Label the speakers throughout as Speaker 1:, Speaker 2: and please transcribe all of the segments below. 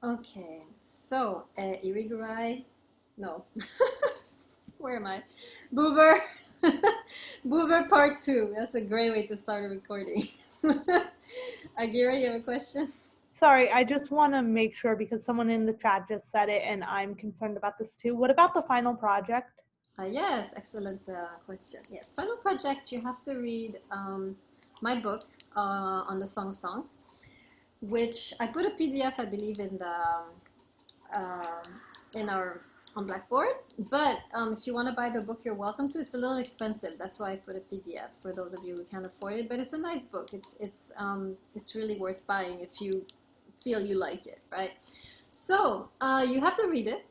Speaker 1: Okay, so Irigurai, no, where am I? Buber, Buber part two. That's a great way to start a recording. Agira, you have a question?
Speaker 2: Sorry, I just want to make sure because someone in the chat just said it and I'm concerned about this too. What about the final project?
Speaker 1: Yes, excellent question. Yes, final project, you have to read my book on the Song of Songs, which I put a PDF, I believe, um, in our on Blackboard. But if you want to buy the book, you're welcome to. It's a little expensive. That's why I put a PDF for those of you who can't afford it. But it's a nice book. It's really worth buying if you feel you like it, right? So you have to read it.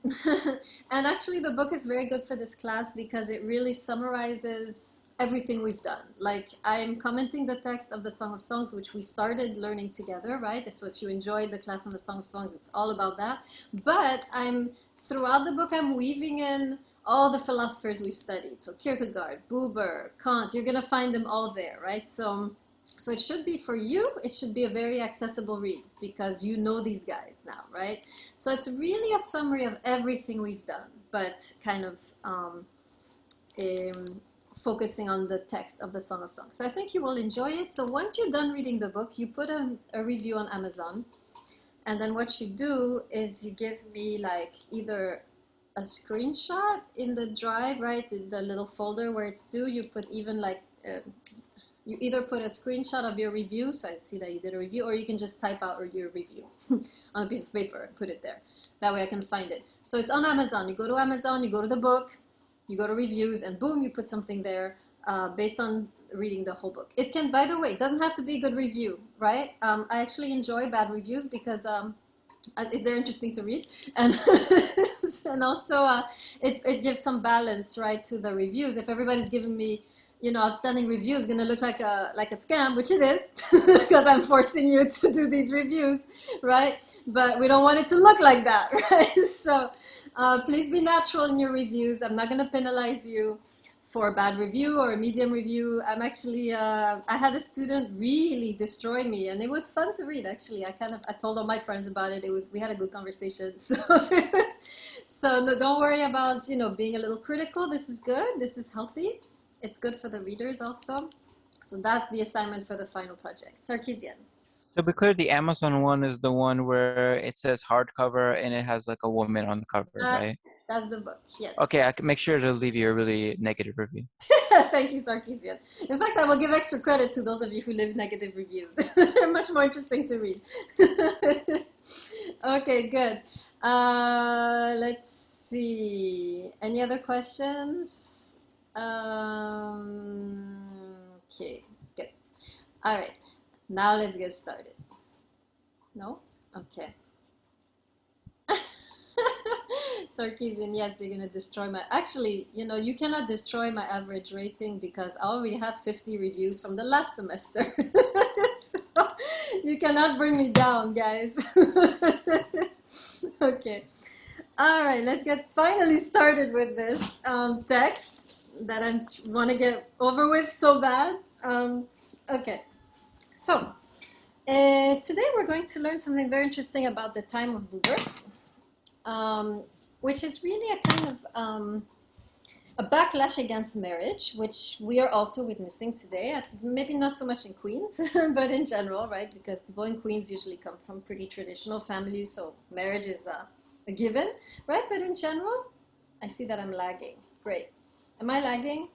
Speaker 1: And actually, the book is very good for this class because it really summarizes everything we've done. Like, I'm commenting the text of the Song of Songs, which we started learning together, right? So if you enjoyed the class on the Song of Songs, it's all about that. But throughout the book, I'm weaving in all the philosophers we studied. So Kierkegaard, Buber, Kant, you're going to find them all there, right? So it should be for you, it should be a very accessible read because you know these guys now, right? So it's really a summary of everything we've done, but kind of focusing on the text of the Song of Songs. So I think you will enjoy it. So once you're done reading the book, you put a review on Amazon. And then what you do is you give me like either a screenshot in the drive, right? The little folder where it's due, you put even like you either put a screenshot of your review, so I see that you did a review, or you can just type out your review on a piece of paper and put it there. That way I can find it. So it's on Amazon. You go to Amazon, you go to the book, you go to reviews, and boom, you put something there based on reading the whole book. It can, by the way, it doesn't have to be a good review, right? I actually enjoy bad reviews because they're interesting to read, and and also it gives some balance, right, to the reviews. If everybody's giving me outstanding review is going to look like a scam, which it is, because I'm forcing you to do these reviews, right? But we don't want it to look like that, right? So please be natural in your reviews. I'm not going to penalize you for a bad review or a medium review. I'm actually, I had a student really destroy me, and it was fun to read, actually. I told all my friends about it. We had a good conversation. So no, don't worry about, being a little critical. This is good. This is healthy. It's good for the readers also. So that's the assignment for the final project. Sarkisian.
Speaker 3: To be clear, the Amazon one is the one where it says hardcover and it has like a woman on the cover,
Speaker 1: That's
Speaker 3: right?
Speaker 1: that's the book. Yes.
Speaker 3: Okay, I can make sure to leave you a really negative review.
Speaker 1: Thank you, Sarkisian. In fact, I will give extra credit to those of you who leave negative reviews. They're much more interesting to read. Okay, good. Let's see. Any other questions? Okay, good. All right. Now let's get started. No? Okay. Sarkisian, yes, you're gonna destroy my. Actually, you cannot destroy my average rating because I already have 50 reviews from the last semester. So you cannot bring me down, guys. Okay. All right, let's get finally started with this text that I want to get over with so bad. Okay. So today we're going to learn something very interesting about the time of Buber, which is really a kind of a backlash against marriage, which we are also witnessing today. Maybe not so much in Queens, but in general, right? Because people in Queens usually come from pretty traditional families, so marriage is a given, right? But in general, I see that I'm lagging. Great. Am I lagging?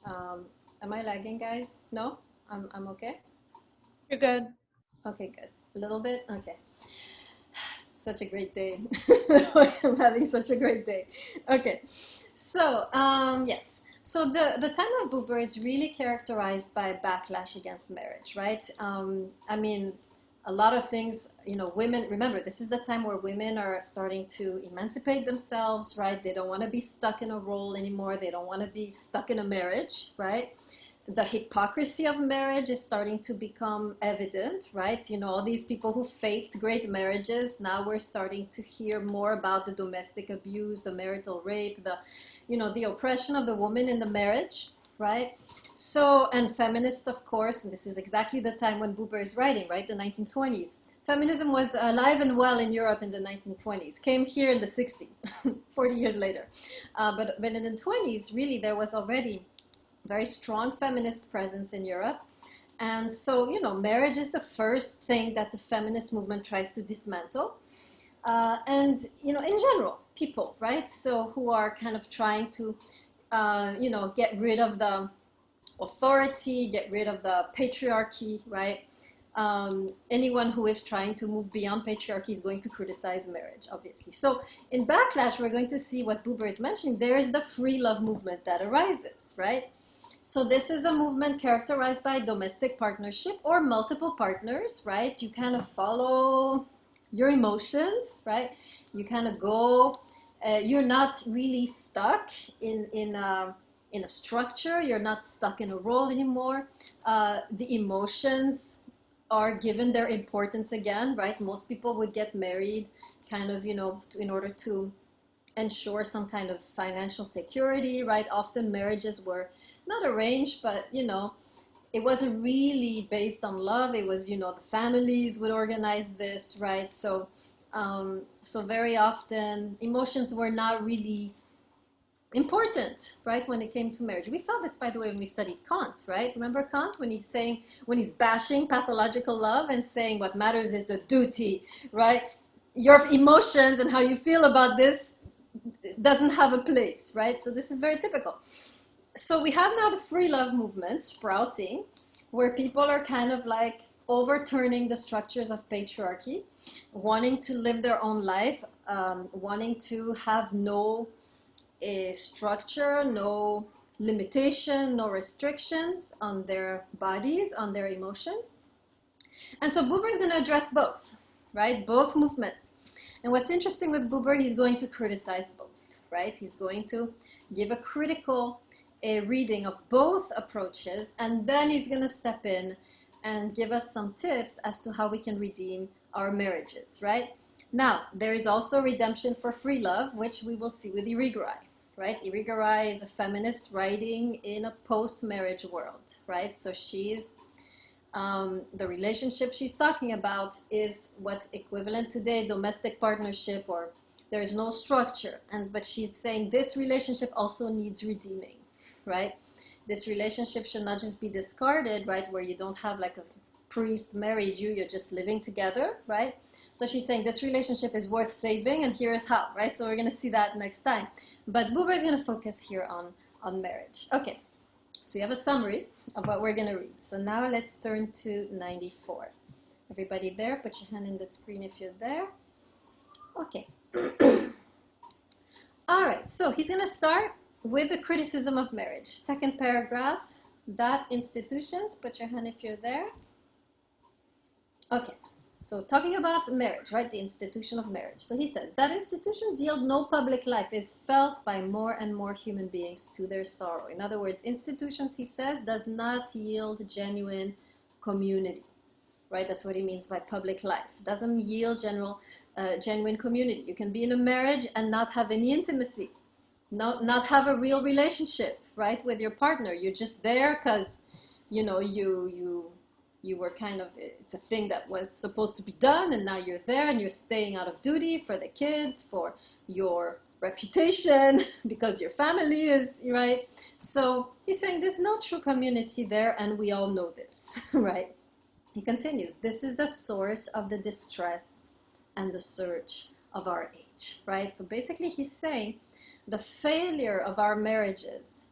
Speaker 1: Am I lagging, guys? No? I'm okay?
Speaker 2: You're good.
Speaker 1: Okay, good. A little bit? Okay. Such a great day. I'm having such a great day. Okay. So, yes. So the time of Buber is really characterized by backlash against marriage, right? I mean, a lot of things, women, remember, this is the time where women are starting to emancipate themselves, right? They don't want to be stuck in a role anymore. They don't want to be stuck in a marriage, right? The hypocrisy of marriage is starting to become evident, right? All these people who faked great marriages, now we're starting to hear more about the domestic abuse, the marital rape, the oppression of the woman in the marriage, right? So, and feminists, of course, and this is exactly the time when Buber is writing, right? The 1920s. feminism was alive and well in Europe in the 1920s, came here in the 60s, 40 years later. But in the 20s, really, there was already very strong feminist presence in Europe. And so, you know, marriage is the first thing that the feminist movement tries to dismantle. And, you know, in general, people, right? So who are kind of trying to, you know, get rid of the authority, get rid of the patriarchy, right? Anyone who is trying to move beyond patriarchy is going to criticize marriage, obviously. So in Backlash, we're going to see what Buber is mentioning. There is the free love movement that arises, right? So this is a movement characterized by domestic partnership or multiple partners, right? You kind of follow your emotions, right? You kind of go, you're not really stuck in a structure. You're not stuck in a role anymore. The emotions are given their importance again, right? Most people would get married kind of, you know, in order to ensure some kind of financial security, right? Often marriages were not arranged, but, you know, it wasn't really based on love. It was, you know, the families would organize this, right? So, so very often emotions were not really important, right, when it came to marriage. We saw this, by the way, when we studied Kant, right? Remember Kant when he's bashing pathological love and saying what matters is the duty, right? Your emotions and how you feel about this doesn't have a place, right? So this is very typical. So we have now the free love movement sprouting, where people are kind of like overturning the structures of patriarchy, wanting to live their own life, wanting to have no structure, no limitation, no restrictions on their bodies, on their emotions. And so Buber is going to address both, right? Both movements. And what's interesting with Buber, he's going to criticize both, right? He's going to give a critical reading of both approaches, and then he's going to step in and give us some tips as to how we can redeem our marriages, right? Now, there is also redemption for free love, which we will see with Irigaray, right? Irigaray is a feminist writing in a post-marriage world, right? So she's, the relationship she's talking about is what equivalent today, domestic partnership, or there is no structure. But she's saying this relationship also needs redeeming, right? This relationship should not just be discarded, right? Where you don't have like a priest married you, you're just living together, right? So she's saying this relationship is worth saving, and here is how, right? So we're going to see that next time. But Buber is going to focus here on marriage. Okay, so you have a summary of what we're going to read. So now let's turn to 94. Everybody there, put your hand in the screen if you're there. Okay. All right, so he's going to start with the criticism of marriage. Second paragraph, that institutions, put your hand if you're there. Okay. So talking about marriage, right, the institution of marriage. So he says that institutions yield no public life is felt by more and more human beings to their sorrow. In other words, institutions, he says, does not yield genuine community, right? That's what he means by public life. It doesn't yield genuine community. You can be in a marriage and not have any intimacy, not have a real relationship, right, with your partner. You're just there because, you know, you were kind of, it's a thing that was supposed to be done, and now you're there and you're staying out of duty for the kids, for your reputation, because your family is, right? So he's saying there's no true community there, and we all know this, right? He continues, this is the source of the distress and the search of our age, right? So basically he's saying the failure of our marriages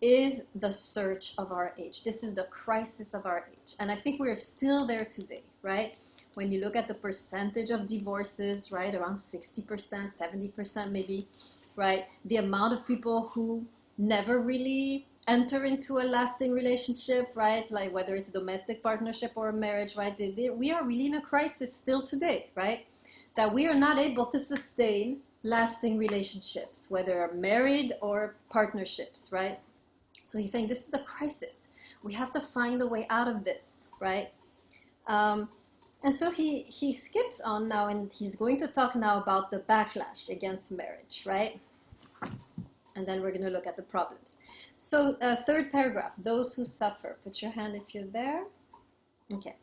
Speaker 1: is the search of our age. This is the crisis of our age. And I think we're still there today, right? When you look at the percentage of divorces, right, around 60%, 70% maybe, right? The amount of people who never really enter into a lasting relationship, right? Like whether it's domestic partnership or a marriage, right? We are really in a crisis still today, right? That we are not able to sustain lasting relationships, whether married or partnerships, right? So he's saying this is a crisis. We have to find a way out of this, right? And so he skips on now, and he's going to talk now about the backlash against marriage, right? And then we're going to look at the problems. So third paragraph, those who suffer. Put your hand if you're there. Okay.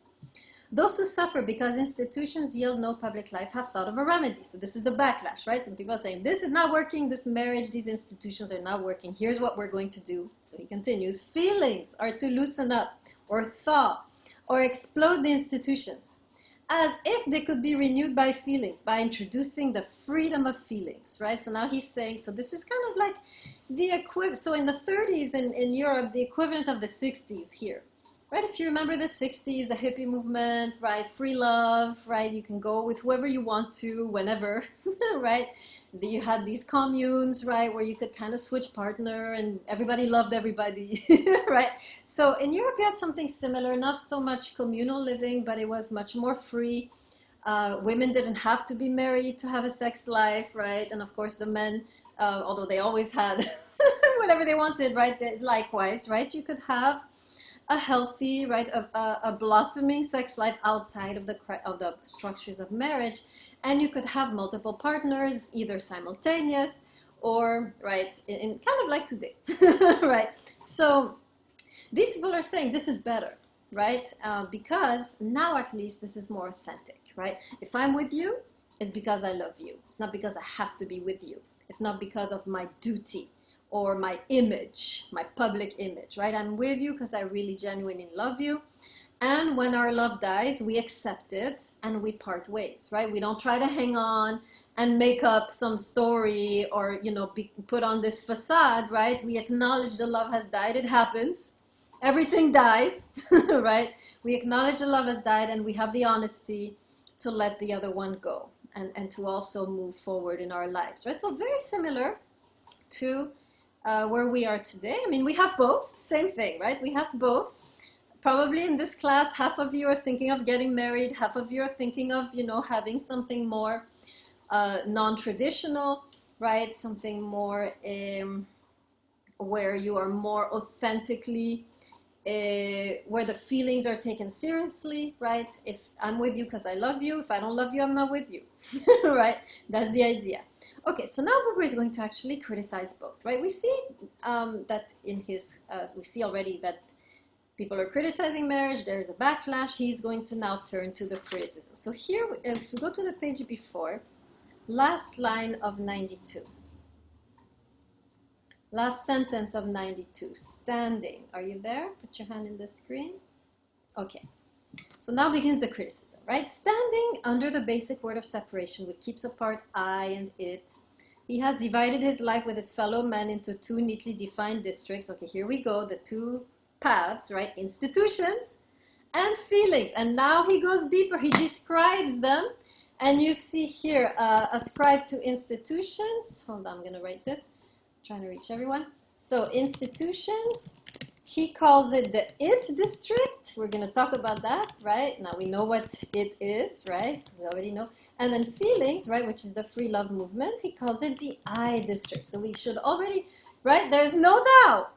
Speaker 1: Those who suffer because institutions yield no public life have thought of a remedy. So this is the backlash, right? Some people are saying, this is not working, this marriage, these institutions are not working. Here's what we're going to do. So he continues, feelings are to loosen up or thaw or explode the institutions, as if they could be renewed by feelings, by introducing the freedom of feelings, right? So now he's saying, so this is kind of like the equivalent. So in the 30s in Europe, the equivalent of the 60s here. Right, if you remember the 60s, the hippie movement, right, free love, right, you can go with whoever you want to, whenever, right, you had these communes, right, where you could kind of switch partner and everybody loved everybody, right, so in Europe you had something similar, not so much communal living, but it was much more free. Women didn't have to be married to have a sex life, right, and of course the men, although they always had whatever they wanted, right, likewise, right, you could have a healthy, right, a blossoming sex life outside of the structures of marriage, and you could have multiple partners, either simultaneous or, right, in kind of like today, right? So these people are saying this is better, right? Because now at least this is more authentic, right? If I'm with you, it's because I love you. It's not because I have to be with you. It's not because of my duty or my image, my public image, right? I'm with you because I really genuinely love you. And when our love dies, we accept it and we part ways, right? We don't try to hang on and make up some story or, you know, put on this facade, right? We acknowledge the love has died. It happens. Everything dies, right? We acknowledge the love has died and we have the honesty to let the other one go and to also move forward in our lives, right? So very similar to where we are today. I mean, we have both, same thing, right? We have both. Probably in this class, half of you are thinking of getting married, half of you are thinking of, you know, having something more non-traditional, right? Something more where you are more authentically, where the feelings are taken seriously, right? If I'm with you because I love you, if I don't love you, I'm not with you, right? That's the idea. Okay, so now Buber is going to actually criticize both, right? We see that in his, we see already that people are criticizing marriage, there's a backlash. He's going to now turn to the criticism. So here, if we go to the page before, last line of 92. Last sentence of 92, standing. Are you there? Put your hand in the screen. Okay. So now begins the criticism, right? Standing under the basic word of separation, which keeps apart I and it, he has divided his life with his fellow men into two neatly defined districts. Okay, here we go, the two paths, right? Institutions and feelings. And now he goes deeper, he describes them. And you see here, ascribed to institutions. Hold on, I'm gonna write this, trying to reach everyone. So institutions, he calls it the it district. We're going to talk about that, right? Now we know what it is, right? So we already know. And then feelings, right, which is the free love movement, he calls it the I district. So we should already, right, there's no doubt.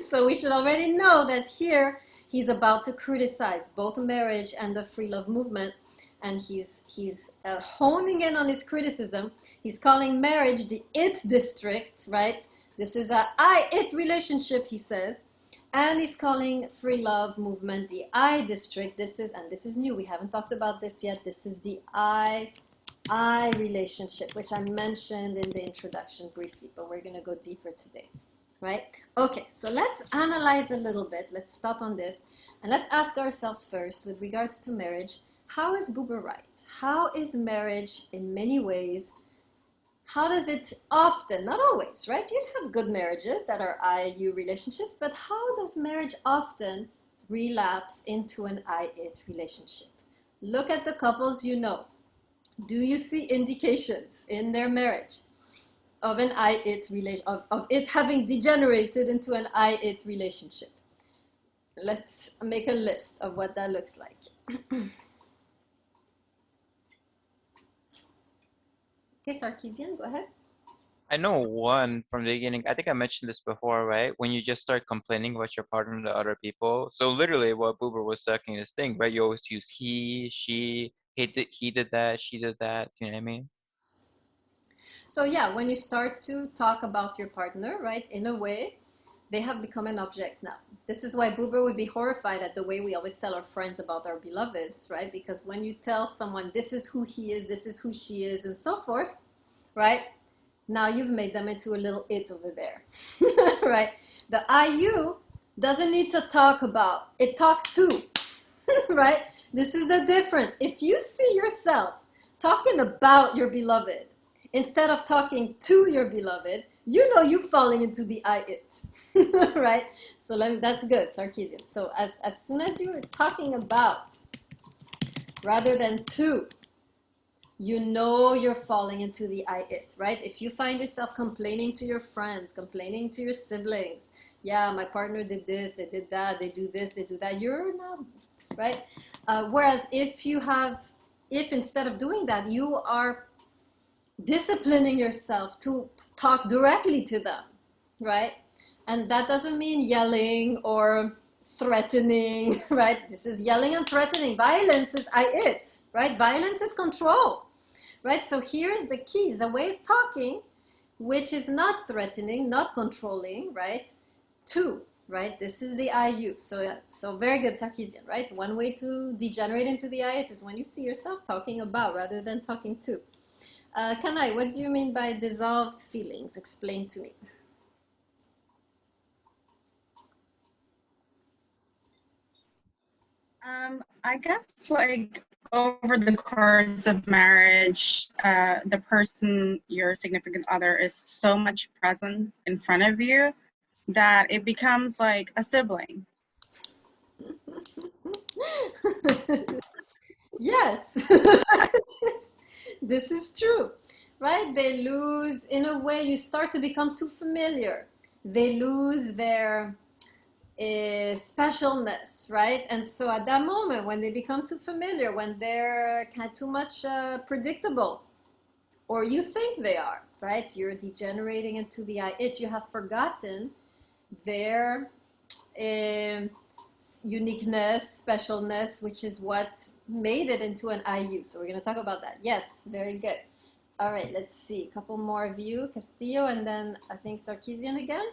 Speaker 1: So we should already know that here he's about to criticize both marriage and the free love movement. And he's honing in on his criticism. He's calling marriage the it district, right? This is a I-it relationship, he says. And he's calling free love movement the I district. This is new. We haven't talked about this yet. This is the I relationship, which I mentioned in the introduction briefly, but we're going to go deeper today, right? Okay, so let's analyze a little bit. Let's stop on this. And let's ask ourselves first, with regards to marriage, how is Buber right? How is marriage in many ways? How does it often, not always, right? You have good marriages that are I-you relationships, but how does marriage often relapse into an I-it relationship? Look at the couples you know. Do you see indications in their marriage of an I-it relation, of it having degenerated into an I-it relationship? Let's make a list of what that looks like. Okay, Sarkeesian, go ahead.
Speaker 3: I know one from the beginning. I think I mentioned this before, right? When you just start complaining about your partner to other people. So literally what Buber was sucking this thing, right? You always use he, she, he did that, she did that. You know what I mean?
Speaker 1: So yeah, when you start to talk about your partner, right, in a way they have become an object now. This is why Buber would be horrified at the way we always tell our friends about our beloveds, right? Because when you tell someone this is who he is, this is who she is, and so forth, right? Now you've made them into a little it over there, right? The IU doesn't need to talk about, it talks to, right? This is the difference. If you see yourself talking about your beloved instead of talking to your beloved, you know you're falling into the I it, right? So that's good, Sarkeesian. So as soon as you're talking about rather than to, you know you're falling into the I it, right? If you find yourself complaining to your friends, complaining to your siblings, yeah, my partner did this, they did that, they do this, they do that, you're not, right? Whereas if instead of doing that, you are disciplining yourself to talk directly to them, right? And that doesn't mean yelling or threatening, right? This is yelling and threatening. Violence is I it, right? Violence is control, right? So here is the key, is a way of talking which is not threatening, not controlling, right? To, right? This is the IU. So very good, Sarkeesian, right? One way to degenerate into the I it is when you see yourself talking about rather than talking to. Kanai, what do you mean by dissolved feelings? Explain to me.
Speaker 4: I guess like over the course of marriage, the person, your significant other, is so much present in front of you that it becomes like a sibling.
Speaker 1: Yes, this is true, right? They lose, in a way, you start to become too familiar. They lose their specialness, right? And so at that moment, when they become too familiar, when they're kind of too much predictable, or you think they are, right? You're degenerating into the I it. You have forgotten their uniqueness, specialness, which is what made it into an IU. So we're going to talk about that. Yes, very good. All right, let's see. A couple more of you, Castillo, and then I think Sarkeesian again.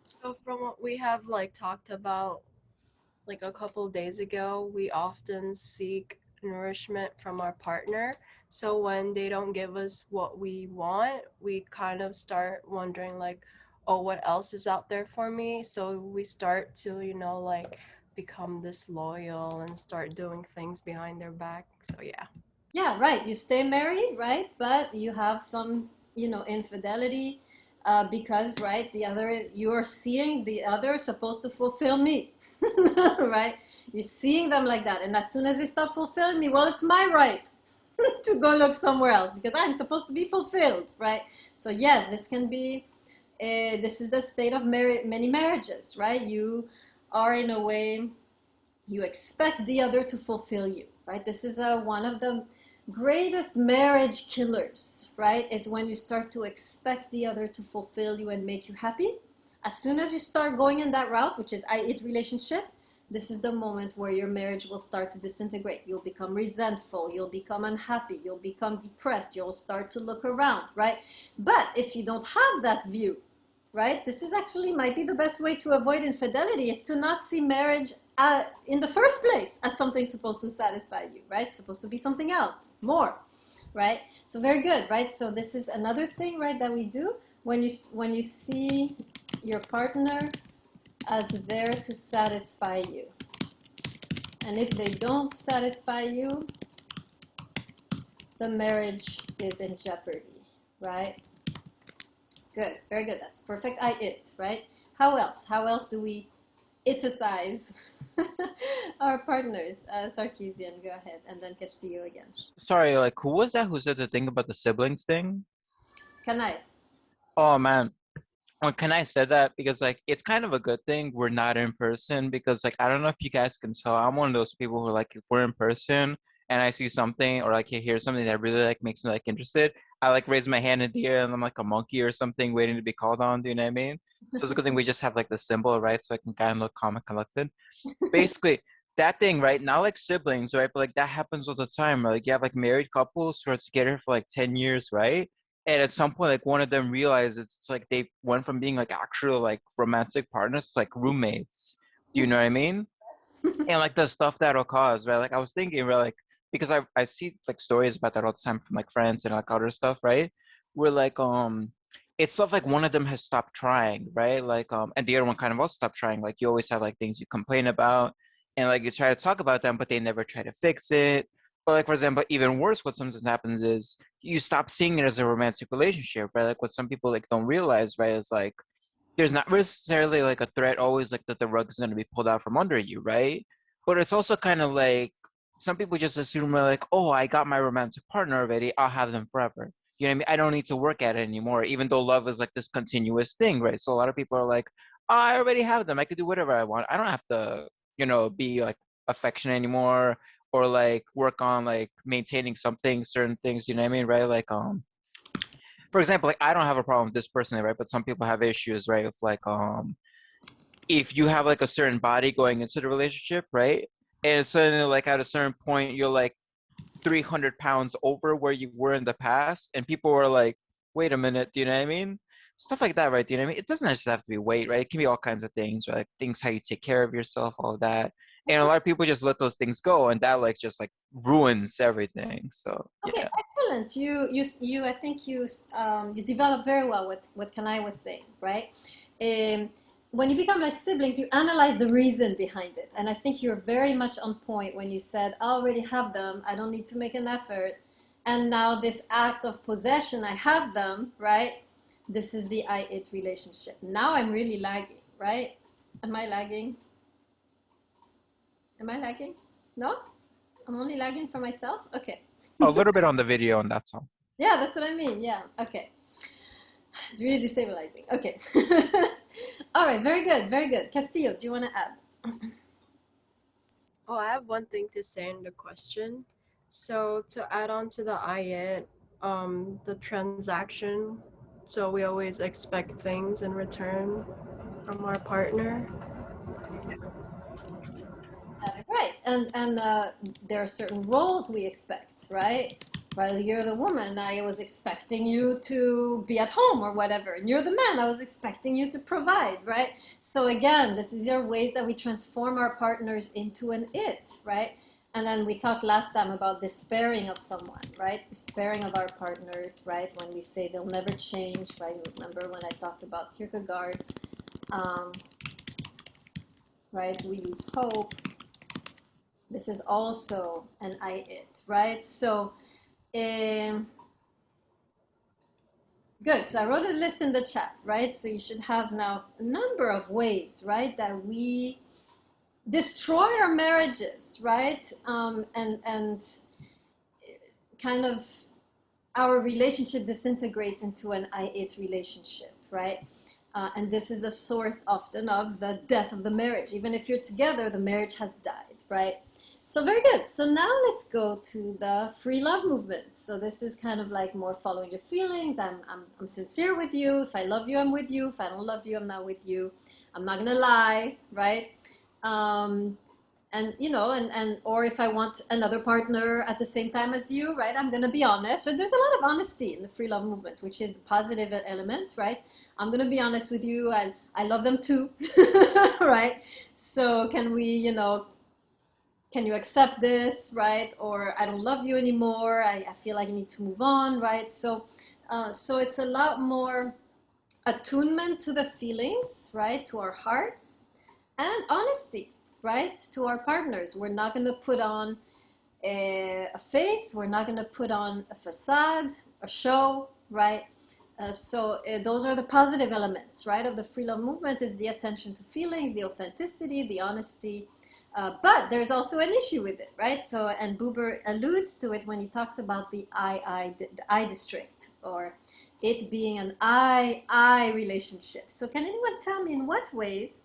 Speaker 5: So from what we have like talked about like a couple of days ago, we often seek nourishment from our partner. So when they don't give us what we want, we kind of start wondering like, oh, what else is out there for me? So we start to, like become disloyal and start doing things behind their back. So yeah.
Speaker 1: Yeah, right. You stay married, right? But you have some, infidelity because, right, you're seeing the other supposed to fulfill me, right? You're seeing them like that. And as soon as they stop fulfilling me, well, it's my right to go look somewhere else because I'm supposed to be fulfilled, right? So yes, this can be, this is the state of many marriages, right? You are in a way, you expect the other to fulfill you, right? This is one of the greatest marriage killers, right? Is when you start to expect the other to fulfill you and make you happy. As soon as you start going in that route, which is I-it relationship, this is the moment where your marriage will start to disintegrate. You'll become resentful, you'll become unhappy, you'll become depressed, you'll start to look around, right? But if you don't have that view, right, this is actually might be the best way to avoid infidelity, is to not see marriage in the first place as something supposed to satisfy you, right? It's supposed to be something else, more, right? So very good, right? So this is another thing, right, that we do when you see your partner as there to satisfy you. And if they don't satisfy you, the marriage is in jeopardy, right? Good, very good. That's perfect. I-it, right? How else? How else do we iticize our partners? Sarkeesian, go ahead. And then Castillo again.
Speaker 3: Sorry, like who was that who said the thing about the siblings thing?
Speaker 1: Can I?
Speaker 3: Oh man. Well, can I say that because like it's kind of a good thing we're not in person because like I don't know if you guys can tell, I'm one of those people who like if we're in person and I see something or like I hear something that really like makes me like interested, I like raise my hand in the air and I'm like a monkey or something waiting to be called on. Do you know what I mean? So it's a good thing we just have like the symbol, right? So I can kind of look calm and collected. Basically, that thing, right? Not like siblings, right? But like that happens all the time. Right? Like you have like married couples who are together for like 10 years, right? And at some point, like one of them realized it's like they went from being like actual like romantic partners to like roommates. Do you know what I mean? And like the stuff that'll cause, right? Like I was thinking, right, like because I see like stories about that all the time from like friends and like other stuff, right? Where like it's stuff like one of them has stopped trying, right? Like and the other one kind of also stopped trying. Like you always have like things you complain about and like you try to talk about them, but they never try to fix it. Or like for example, even worse, what sometimes happens is you stop seeing it as a romantic relationship, right? Like what some people like don't realize, right, is like there's not necessarily like a threat always like that the rug is going to be pulled out from under you, right? But it's also kind of like some people just assume like, oh, I got my romantic partner already, I'll have them forever. You know what I mean? I don't need to work at it anymore, even though love is like this continuous thing, right? So a lot of people are like, oh, I already have them. I could do whatever I want. I don't have to, you know, be like affectionate anymore or like work on like maintaining something, certain things, you know what I mean? Right? Like, for example, like I don't have a problem with this personally, right? But some people have issues, right? With like if you have like a certain body going into the relationship, right? And suddenly like at a certain point you're like 300 pounds over where you were in the past, and people were like, wait a minute, do you know what I mean? Stuff like that, right? Do you know what I mean? It doesn't just have to be weight, right? It can be all kinds of things, right? Like things how you take care of yourself, all of that. And a lot of people just let those things go, and that like just like ruins everything. So
Speaker 1: Okay,
Speaker 3: yeah.
Speaker 1: excellent. You. I think you developed very well what Kanai was saying, right? Um, when you become like siblings, you analyze the reason behind it, and I think you're very much on point when you said, "I already have them. I don't need to make an effort." And now this act of possession, I have them, right? This is the I-it relationship. Now I'm really lagging, right? Am I lagging? Am I lagging? No? I'm only lagging for myself? Okay.
Speaker 3: A little bit on the video, and that's all.
Speaker 1: Yeah, that's what I mean. Yeah. Okay. It's really destabilizing. Okay. All right. Very good. Very good. Castillo, do you want to add?
Speaker 5: Oh, I have one thing to say in the question. So to add on to the IET, the transaction. So we always expect things in return from our partner.
Speaker 1: Right. And there are certain roles we expect, right? While you're the woman, I was expecting you to be at home or whatever. And you're the man, I was expecting you to provide, right? So again, this is your ways that we transform our partners into an it, right? And then we talked last time about despairing of someone, right? Despairing of our partners, right? When we say they'll never change, right? Remember when I talked about Kierkegaard, um, right? We use hope. This is also an I-it, right? So, good. So I wrote a list in the chat, right? So you should have now a number of ways, right, that we destroy our marriages, right? And kind of our relationship disintegrates into an I-it relationship, right? And this is a source often of the death of the marriage. Even if you're together, the marriage has died, right? So very good. So now let's go to the free love movement. So this is kind of like more following your feelings. I'm sincere with you. If I love you, I'm with you. If I don't love you, I'm not with you. I'm not gonna lie, right? And you know, and or if I want another partner at the same time as you, right? I'm gonna be honest. So there's a lot of honesty in the free love movement, which is the positive element, right? I'm gonna be honest with you. I love them too, right? So can we, you know, can you accept this, right? Or I don't love you anymore. I feel like I need to move on, right? So it's a lot more attunement to the feelings, right? To our hearts, and honesty, right? To our partners. We're not going to put on a face. We're not going to put on a facade, a show, right? Those are the positive elements, right, of the free love movement, is the attention to feelings, the authenticity, the honesty. But there's also an issue with it, right? So, and Buber alludes to it when he talks about the I district, or it being an I relationship. So can anyone tell me in what ways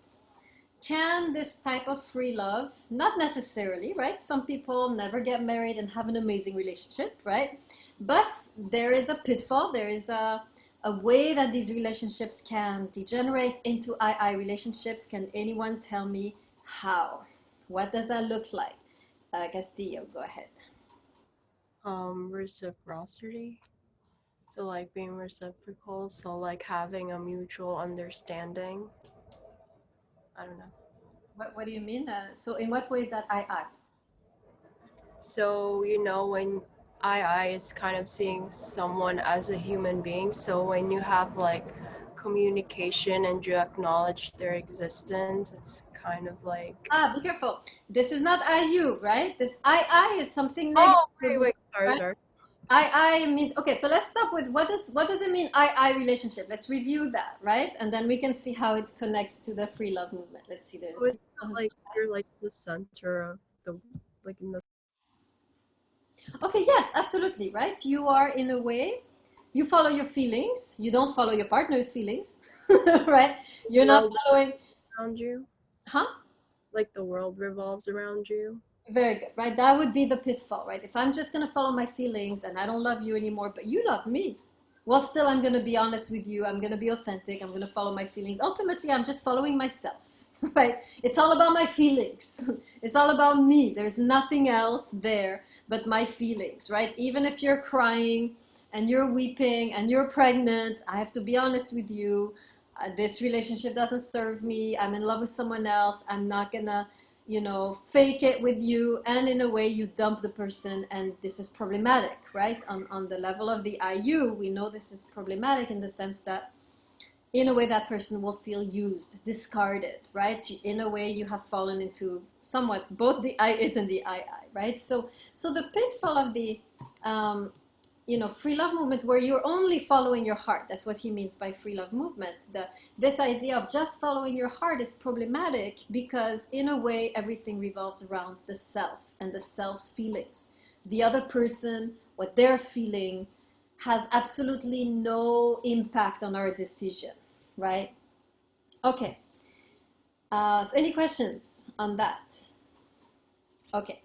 Speaker 1: can this type of free love, not necessarily, right? Some people never get married and have an amazing relationship, right? But there is a pitfall, there is a way that these relationships can degenerate into I relationships. Can anyone tell me how? What does that look like? Castillo, go ahead.
Speaker 5: Reciprocity. So like being reciprocal, so like having a mutual understanding. I don't know.
Speaker 1: What do you mean? So in what way is that I?
Speaker 5: So, you know, when I is kind of seeing someone as a human being, so when you have like communication and you acknowledge their existence, it's kind of like.
Speaker 1: Be careful. This is not IU, right? This I is something negative.
Speaker 5: Oh, wait, sorry,
Speaker 1: right?
Speaker 5: sorry.
Speaker 1: I means, okay, so let's stop with what does it mean I relationship? Let's review that, right? And then we can see how it connects to the free love movement. Let's see
Speaker 5: So it's not like you're like the center of the, like in the.
Speaker 1: Okay, yes, absolutely, right? You are, in a way, you follow your feelings. You don't follow your partner's feelings, right? You're not following.
Speaker 5: Around you,
Speaker 1: Huh?
Speaker 5: like the world revolves around you.
Speaker 1: Very good, right? That would be the pitfall, right? If I'm just going to follow my feelings and I don't love you anymore, but you love me, well, still, I'm going to be honest with you. I'm going to be authentic. I'm going to follow my feelings. Ultimately, I'm just following myself, right? It's all about my feelings. It's all about me. There's nothing else there but my feelings, right? Even if you're crying and you're weeping and you're pregnant, I have to be honest with you. This relationship doesn't serve me. I'm in love with someone else. I'm not going to fake it with you, and in a way you dump the person, and this is problematic, right? On the level of the IU, we know this is problematic in the sense that in a way that person will feel used, discarded, right? In a way you have fallen into somewhat both the I-it and the I, right? So the pitfall of the free love movement, where you're only following your heart, that's what he means by free love movement. This idea of just following your heart is problematic because in a way everything revolves around the self and the self's feelings. The other person, what they're feeling, has absolutely no impact on our decision, right? Okay, so any questions on that? Okay,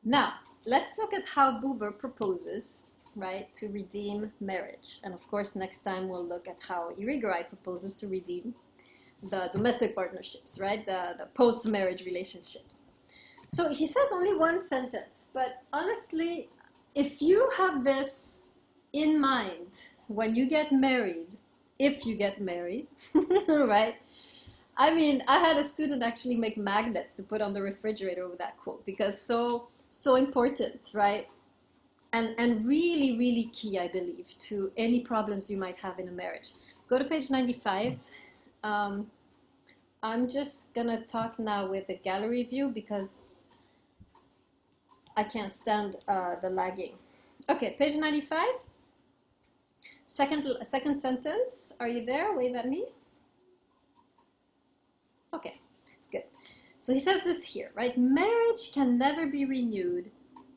Speaker 1: now let's look at how Buber proposes, right, to redeem marriage. And of course, next time we'll look at how Irigaray proposes to redeem the domestic partnerships, right, the post-marriage relationships. So he says only one sentence, but honestly, if you have this in mind when you get married, if you get married, right? I mean, I had a student actually make magnets to put on the refrigerator with that quote because so important, right? And really, really key, I believe, to any problems you might have in a marriage. Go to page 95. I'm just gonna talk now with the gallery view because I can't stand the lagging. Okay, page 95. Second sentence. Are you there? Wave at me. Okay, good. So he says this here, right? Marriage can never be renewed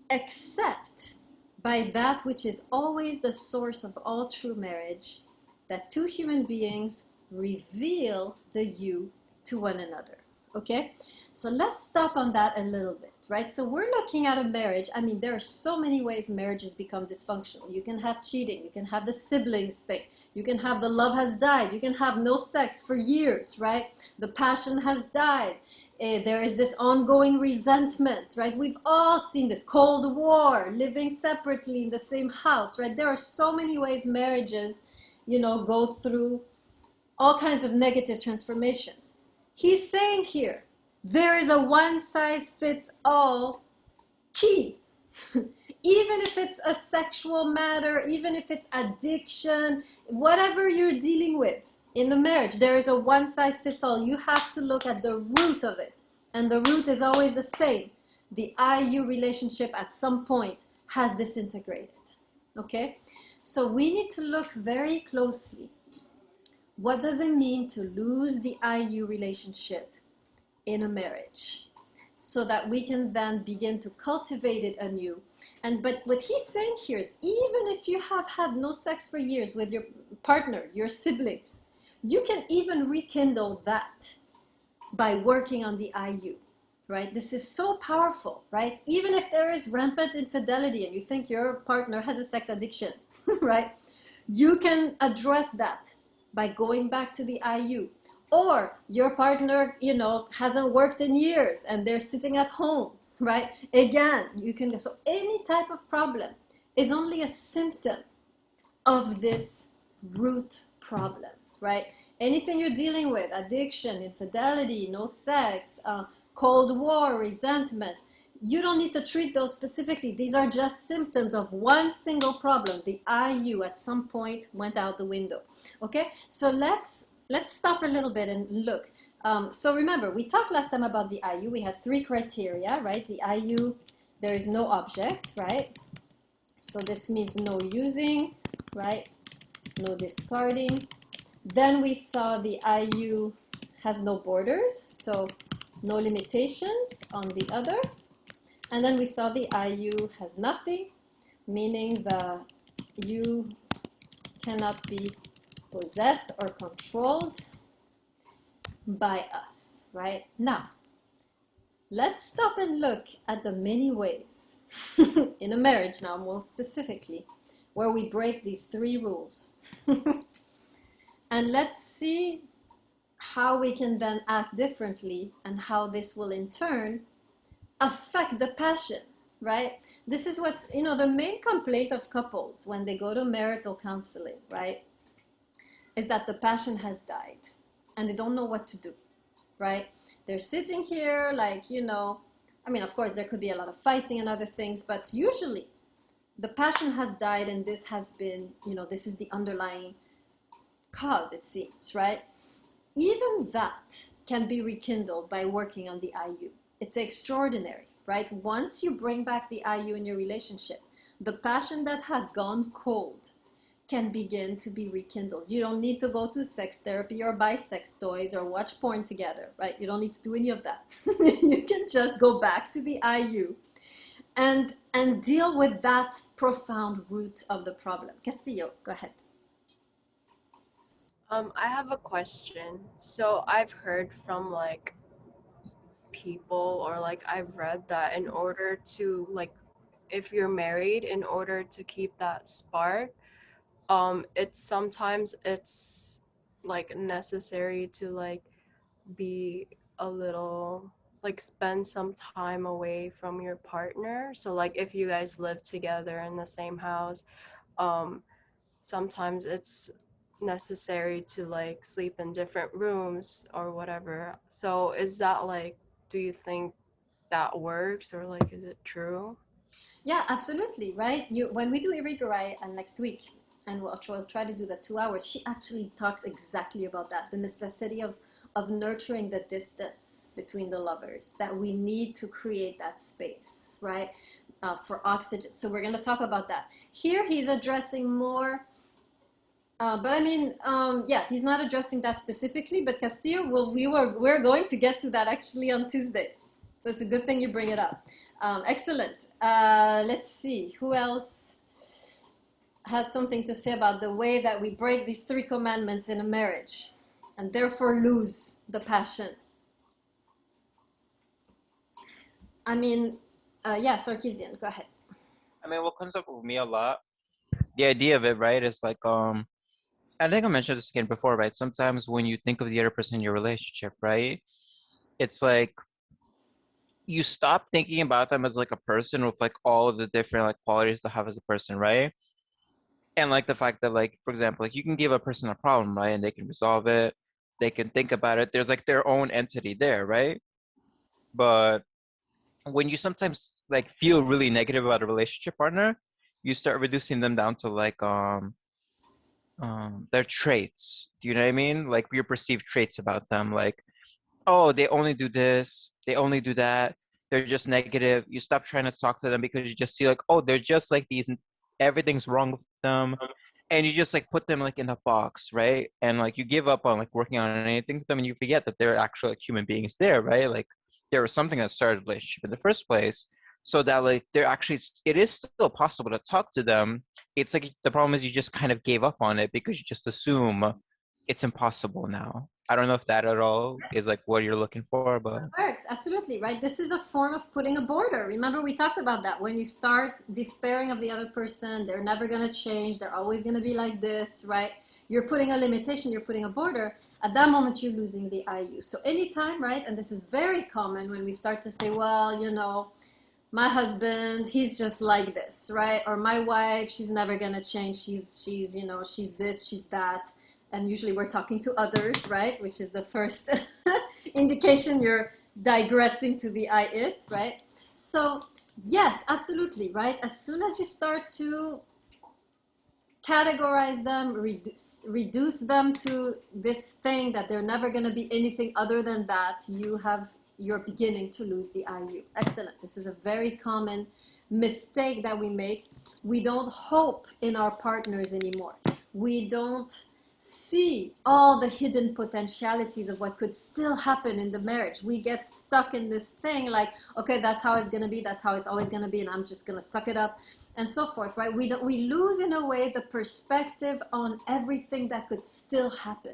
Speaker 1: except by that which is always the source of all true marriage, that two human beings reveal the you to one another. Okay? So let's stop on that a little bit, right? So we're looking at a marriage. I mean, there are so many ways marriages become dysfunctional. You can have cheating. You can have the siblings thing. You can have the love has died. You can have no sex for years, right? The passion has died. There is this ongoing resentment, right? We've all seen this Cold War, living separately in the same house, right? There are so many ways marriages, go through all kinds of negative transformations. He's saying here, there is a one-size-fits-all key. Even if it's a sexual matter, even if it's addiction, whatever you're dealing with in the marriage, there is a one-size-fits-all. You have to look at the root of it. And the root is always the same. The IU relationship at some point has disintegrated. Okay? So we need to look very closely. What does it mean to lose the IU relationship in a marriage? So that we can then begin to cultivate it anew. But what he's saying here is, even if you have had no sex for years with your partner, your siblings, you can even rekindle that by working on the IU, right? This is so powerful, right? Even if there is rampant infidelity and you think your partner has a sex addiction, right? You can address that by going back to the IU. Or your partner, hasn't worked in years and they're sitting at home, right? Again, you can, so any type of problem is only a symptom of this root problem, right? Anything you're dealing with, addiction, infidelity, no sex, Cold War, resentment, you don't need to treat those specifically. These are just symptoms of one single problem. The IU at some point went out the window. Okay, so let's stop a little bit and look. So remember, we talked last time about the IU. We had 3 criteria, right? The IU, there is no object, right? So this means no using, right? No discarding. Then we saw the IU has no borders, so no limitations on the other. And then we saw the IU has nothing, meaning the U cannot be possessed or controlled by us, right? Now, let's stop and look at the many ways in a marriage now, more specifically, where we break these 3 rules. And let's see how we can then act differently and how this will in turn affect the passion, right? This is what's, the main complaint of couples when they go to marital counseling, right, is that the passion has died and they don't know what to do, right? They're sitting here like, of course there could be a lot of fighting and other things, but usually the passion has died, and this has been, this is the underlying cause, it seems, right? Even that can be rekindled by working on the IU. It's extraordinary, right? Once you bring back the IU in your relationship, the passion that had gone cold can begin to be rekindled. You don't need to go to sex therapy or buy sex toys or watch porn together, right? You don't need to do any of that. You can just go back to the IU and deal with that profound root of the problem. Castillo, go ahead.
Speaker 5: I have a question. So I've heard from people, or I've read that in order to if you're married, in order to keep that spark, it's necessary to be a little spend some time away from your partner. So if you guys live together in the same house, sometimes it's necessary to sleep in different rooms or whatever. So is that do you think that works, or is it true?
Speaker 1: Yeah, absolutely, right? When we do Irigaray next week, and we'll try to do the 2 hours, she actually talks exactly about that, the necessity of nurturing the distance between the lovers, that we need to create that space, right, for oxygen. So we're going to talk about that. Here he's addressing more, yeah, he's not addressing that specifically, but Castillo, we're going to get to that actually on Tuesday. So it's a good thing you bring it up. Excellent. Let's see, who else has something to say about the way that we break these 3 commandments in a marriage and therefore lose the passion? Yeah, Sarkeesian, go ahead.
Speaker 3: What comes up with me a lot, the idea of it, right, is I think I mentioned this again before, right? Sometimes when you think of the other person in your relationship, right, it's you stop thinking about them as a person with all of the different qualities to have as a person, right? And the fact that for example, you can give a person a problem, right, and they can resolve it, they can think about it, there's their own entity there, right? But when you sometimes feel really negative about a relationship partner, you start reducing them down to their traits. Do you know what I mean? Your perceived traits about them, oh, they only do this, they only do that, they're just negative. You stop trying to talk to them because you just see oh, they're just these, everything's wrong with them, and you just put them in a box, right? And you give up on working on anything with them, and you forget that they're actual human beings there, right? There was something that started a relationship in the first place, so that they're actually, it is still possible to talk to them. It's the problem is you just kind of gave up on it because you just assume it's impossible now. I don't know if that at all is what you're looking for, but
Speaker 1: it works, absolutely, right? This is a form of putting a border. Remember, we talked about that. When you start despairing of the other person, they're never going to change, they're always going to be like this, right? You're putting a limitation, you're putting a border. At that moment, you're losing the IU. So anytime, right, and this is very common when we start to say, well, my husband, he's just like this, right? Or my wife, she's never gonna change. She's you know, she's this, she's that. And usually we're talking to others, right? Which is the first indication you're digressing to the I it, right? So yes, absolutely, right? As soon as you start to categorize them, reduce them to this thing that they're never going to be anything other than that, you're beginning to lose the IU. Excellent. This is a very common mistake that we make. We don't hope in our partners anymore. We don't see all the hidden potentialities of what could still happen in the marriage. We get stuck in this thing like, okay, that's how it's going to be, that's how it's always going to be, and I'm just going to suck it up, and so forth, right? We lose in a way the perspective on everything that could still happen,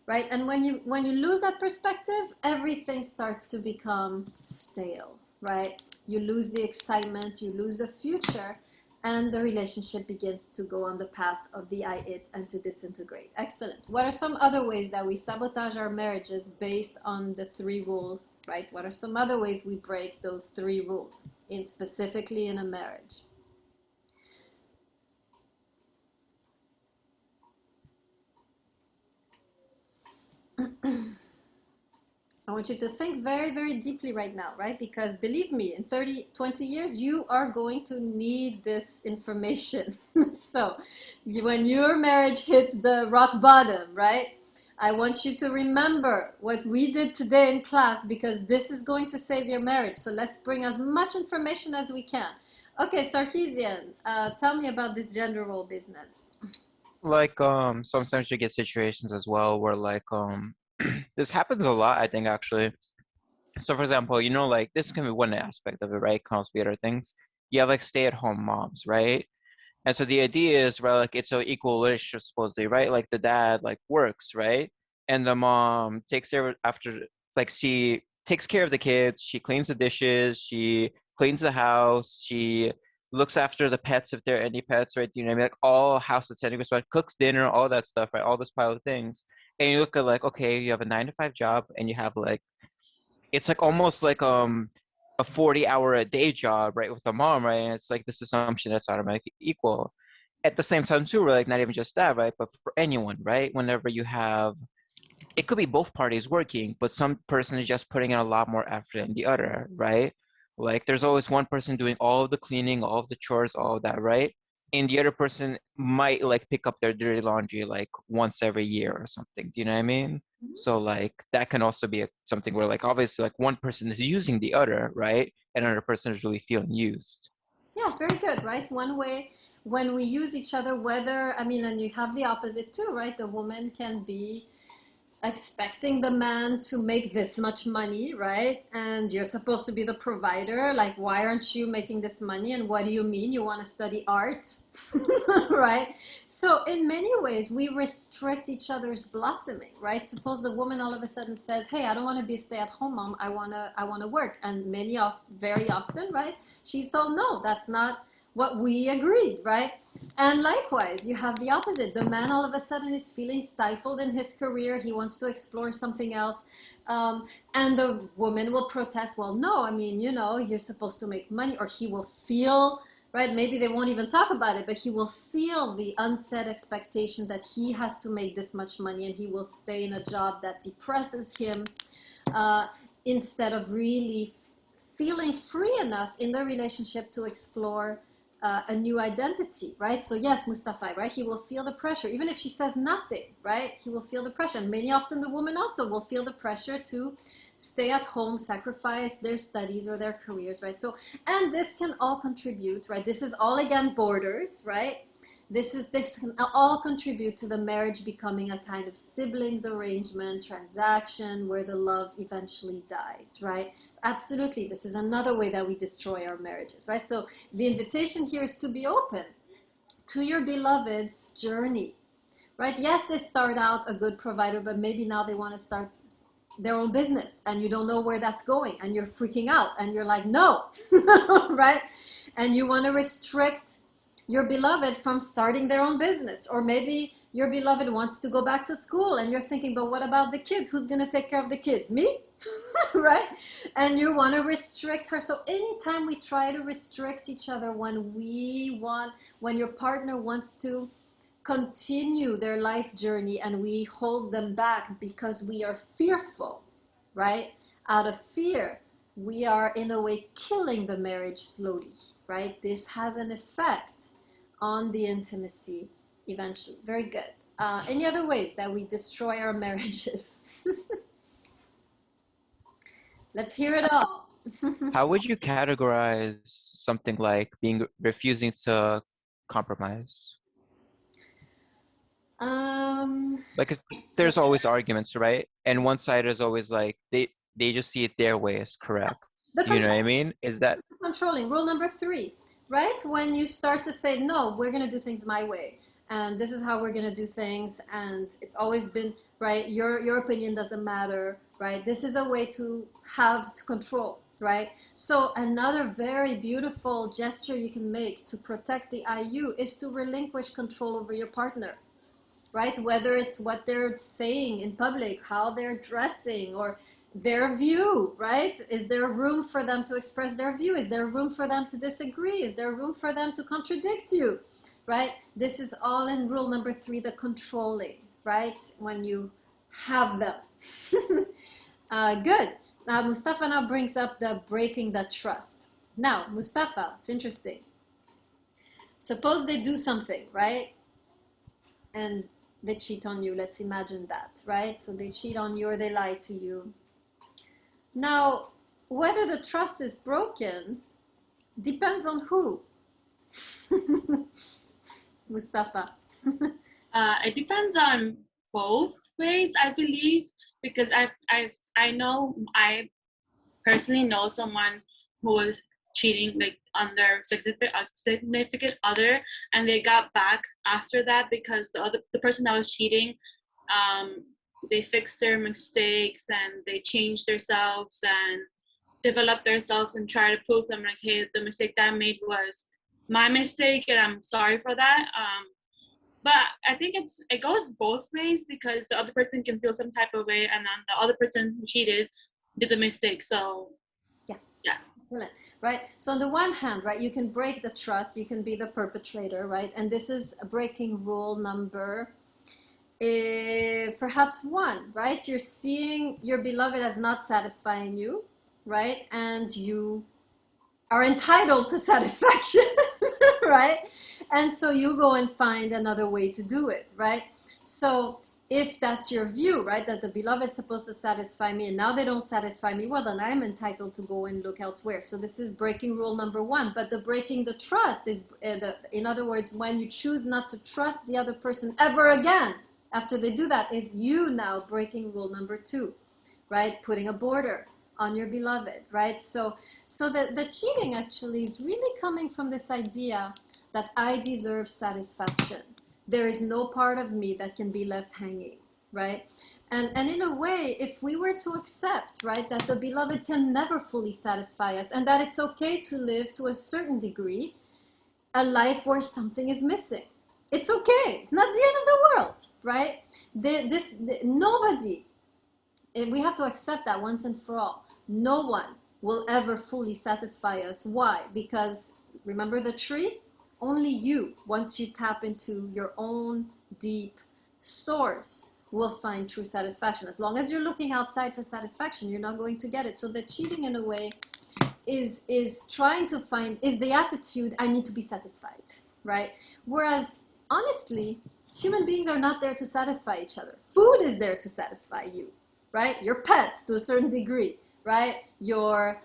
Speaker 1: right? And when you lose that perspective, everything starts to become stale, right? You lose the excitement, you lose the future, and the relationship begins to go on the path of the I it and to disintegrate. Excellent. What are some other ways that we sabotage our marriages based on the 3 rules, right? What are some other ways we break those 3 rules, specifically in a marriage? I want you to think very, very deeply right now, right? Because believe me, in 20 years, you are going to need this information. So when your marriage hits the rock bottom, right? I want you to remember what we did today in class, because this is going to save your marriage. So let's bring as much information as we can. Okay, Sarkeesian, tell me about this gender role business.
Speaker 3: Like sometimes you get situations as well where like this happens a lot, I think, actually. So for example, you know, like this can be one aspect of it, right? Can also be other things. You have like stay-at-home moms, right? And so the idea is, right, like it's an equal relationship supposedly, right? Like the dad like works, right? And the mom takes care of after, like she takes care of the kids, she cleans the dishes, she cleans the house, she looks after the pets if there are any pets, right? You know what I mean? Like all house attending, right? Cooks dinner, all that stuff, right? All this pile of things. And you look at like, okay, you have a 9 to 5 job and you have like, it's like almost like a 40-hour a day job, right, with a mom, right? And it's like this assumption that's automatically equal. At the same time too, we're like not even just that, right? But for anyone, right? Whenever you have, it could be both parties working, but some person is just putting in a lot more effort than the other, right? Like there's always one person doing all of the cleaning, all of the chores, all of that, right? And the other person might like pick up their dirty laundry like once every year or something. Do you know what I mean? So like that can also be something where like obviously like one person is using the other, right? And another person is really feeling used.
Speaker 1: Yeah, very good, right? One way when we use each other, whether, I mean, and you have the opposite too, right? The woman can be expecting the man to make this much money, right? And you're supposed to be the provider. Like, why aren't you making this money? And what do you mean you want to study art? Right? So in many ways, we restrict each other's blossoming, right? Suppose the woman all of a sudden says, hey, I don't want to be a stay-at-home mom. I want to work. And very often, right? She's told, no, that's not what we agreed, right? And likewise, you have the opposite. The man all of a sudden is feeling stifled in his career. He wants to explore something else. And the woman will protest, well, no, I mean, you know, you're supposed to make money. Or he will feel, right? Maybe they won't even talk about it, but he will feel the unsaid expectation that he has to make this much money, and he will stay in a job that depresses him instead of really feeling free enough in the relationship to explore a new identity, right? So yes, Mustafa, right? He will feel the pressure, even if she says nothing, right? He will feel the pressure. And many often the woman also will feel the pressure to stay at home, sacrifice their studies or their careers, right? So, and this can all contribute, right? This is all again borders, right? This can all contribute to the marriage becoming a kind of siblings arrangement, transaction, where the love eventually dies, right? Absolutely, this is another way that we destroy our marriages, right? So the invitation here is to be open to your beloved's journey, right? Yes, they start out a good provider, but maybe now they want to start their own business, and you don't know where that's going, and you're freaking out, and you're like, no, right? And you want to restrict your beloved from starting their own business. Or maybe your beloved wants to go back to school and you're thinking, but what about the kids? Who's going to take care of the kids? Me? Right? And you want to restrict her. So anytime we try to restrict each other, when your partner wants to continue their life journey and we hold them back because we are fearful, right? Out of fear, we are in a way killing the marriage slowly, right? This has an effect on the intimacy eventually. Very good. Any other ways that we destroy our marriages? Let's hear it all.
Speaker 3: How would you categorize something like refusing to compromise? Like there's always arguments, right? And one side is always like they just see it their way as correct. You know what I mean? Is that
Speaker 1: controlling? Rule number 3, right? When you start to say, no, we're going to do things my way, and this is how we're going to do things, and it's always been, right? Your opinion doesn't matter, right? This is a way to control, right? So another very beautiful gesture you can make to protect the IU is to relinquish control over your partner, right? Whether it's what they're saying in public, how they're dressing, or their view, right? Is there room for them to express their view? Is there room for them to disagree? Is there room for them to contradict you, right? This is all in rule number 3, the controlling, right? When you have them. Good. Now, Mustafa now brings up the breaking the trust. Now, Mustafa, it's interesting. Suppose they do something, right? And they cheat on you. Let's imagine that, right? So they cheat on you or they lie to you. Now, whether the trust is broken depends on who. Mustafa.
Speaker 6: It depends on both ways, I believe, because I personally know someone who was cheating like on their significant other, and they got back after that because the person that was cheating, they fixed their mistakes and they changed themselves and developed themselves and try to prove them like, hey, the mistake that I made was my mistake and I'm sorry for that. But I think it goes both ways, because the other person can feel some type of way, and then the other person who cheated did the mistake. So yeah.
Speaker 1: Excellent. Right. So on the one hand, right, you can break the trust, you can be the perpetrator, right? And this is breaking rule number perhaps 1, right? You're seeing your beloved as not satisfying you, right? And you are entitled to satisfaction, right? And so you go and find another way to do it, right? So if that's your view, right, that the beloved is supposed to satisfy me and now they don't satisfy me, well, then I'm entitled to go and look elsewhere. So this is breaking rule number 1. But the breaking the trust is, in other words, when you choose not to trust the other person ever again after they do that, is you now breaking rule number 2, right? Putting a border on your beloved, right? So the cheating actually is really coming from this idea that I deserve satisfaction. There is no part of me that can be left hanging, right? And in a way, if we were to accept, right, that the beloved can never fully satisfy us and that it's okay to live to a certain degree a life where something is missing. It's okay. It's not the end of the world, right? Nobody, and we have to accept that once and for all. No one will ever fully satisfy us. Why? Because remember the tree? Only you, once you tap into your own deep source, will find true satisfaction. As long as you're looking outside for satisfaction, you're not going to get it. So the cheating, in a way, is trying to find, is the attitude, I need to be satisfied, right? Whereas, honestly, human beings are not there to satisfy each other. Food is there to satisfy you, right? Your pets, to a certain degree, right? Your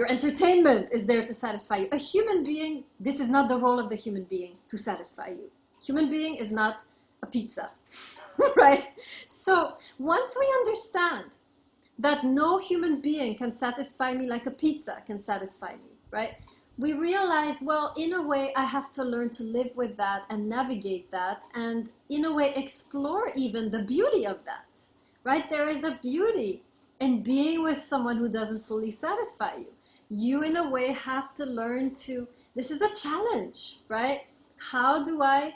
Speaker 1: entertainment is there to satisfy you. A human being, this is not the role of the human being to satisfy you. Human being is not a pizza, right? So once we understand that no human being can satisfy me like a pizza can satisfy me, right? We realize, well, in a way, I have to learn to live with that and navigate that, and in a way, explore even the beauty of that, right? There is a beauty in being with someone who doesn't fully satisfy you. You, in a way, have to learn to, this is a challenge, right? How do I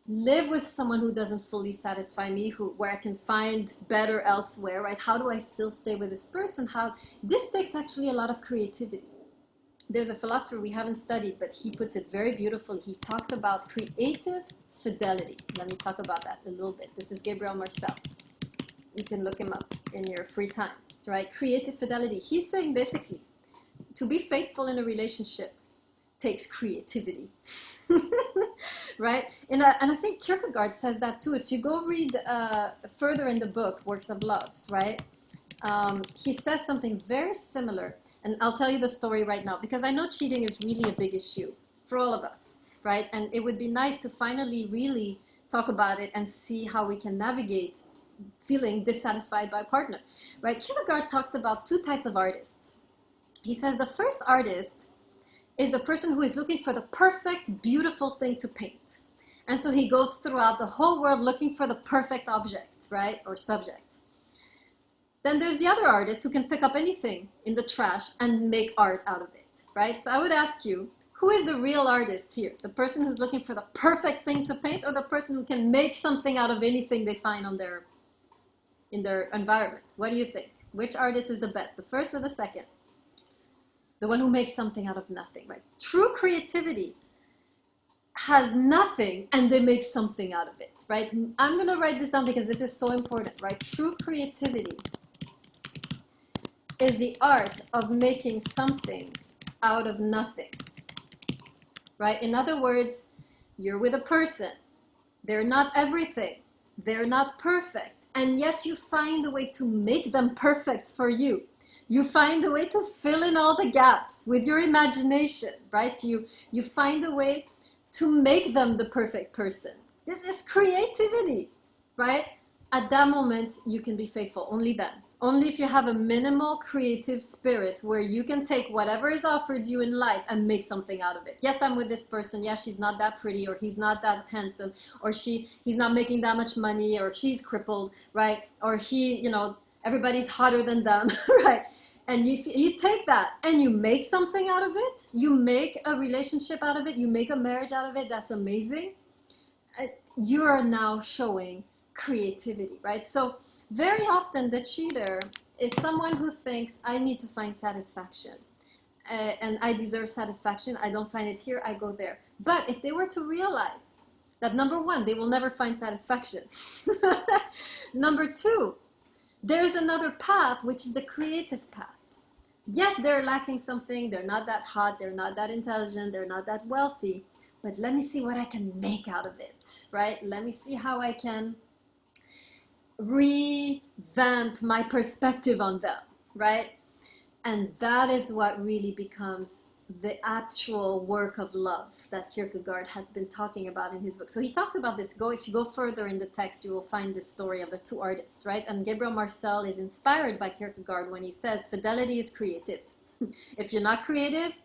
Speaker 1: live with someone who doesn't fully satisfy me, where I can find better elsewhere, right? How do I still stay with this person? This takes actually a lot of creativity. There's a philosopher we haven't studied, but he puts it very beautiful. He talks about creative fidelity. Let me talk about that a little bit. This is Gabriel Marcel. You can look him up in your free time, right? Creative fidelity. He's saying basically, to be faithful in a relationship takes creativity, right? And I think Kierkegaard says that too. If you go read further in the book, Works of Loves, right? He says something very similar. And I'll tell you the story right now, because I know cheating is really a big issue for all of us, right? And it would be nice to finally really talk about it and see how we can navigate feeling dissatisfied by a partner, right? Kierkegaard talks about two types of artists. He says the first artist is the person who is looking for the perfect, beautiful thing to paint. And so he goes throughout the whole world looking for the perfect object, right? Or subject. Then there's the other artist who can pick up anything in the trash and make art out of it, right? So I would ask you, who is the real artist here? The person who's looking for the perfect thing to paint, or the person who can make something out of anything they find in their environment? What do you think? Which artist is the best, the first or the second? The one who makes something out of nothing, right? True creativity has nothing and they make something out of it, right? I'm going to write this down because this is so important, right? True creativity is the art of making something out of nothing, right? In other words, you're with a person. They're not everything. They're not perfect. And yet you find a way to make them perfect for you. You find a way to fill in all the gaps with your imagination, right? You find a way to make them the perfect person. This is creativity, right? At that moment, you can be faithful, only then. Only if you have a minimal creative spirit where you can take whatever is offered you in life and make something out of it. Yes, I'm with this person. Yeah, she's not that pretty, or he's not that handsome, or he's not making that much money, or she's crippled, right? Or everybody's hotter than them, right? And you take that and you make something out of it. You make a relationship out of it. You make a marriage out of it. That's amazing. You are now showing creativity, right? So very often the cheater is someone who thinks, I need to find satisfaction. And I deserve satisfaction. I don't find it here. I go there. But if they were to realize that, number one, they will never find satisfaction. Number two, there is another path, which is the creative path. Yes, they're lacking something. They're not that hot. They're not that intelligent. They're not that wealthy. But let me see what I can make out of it, right? Let me see how I can revamp my perspective on them, right? And that is what really becomes the actual work of love that Kierkegaard has been talking about in his book. So he talks about this. If you go further in the text, you will find this story of the two artists, right? And Gabriel Marcel is inspired by Kierkegaard when he says fidelity is creative. If you're not creative,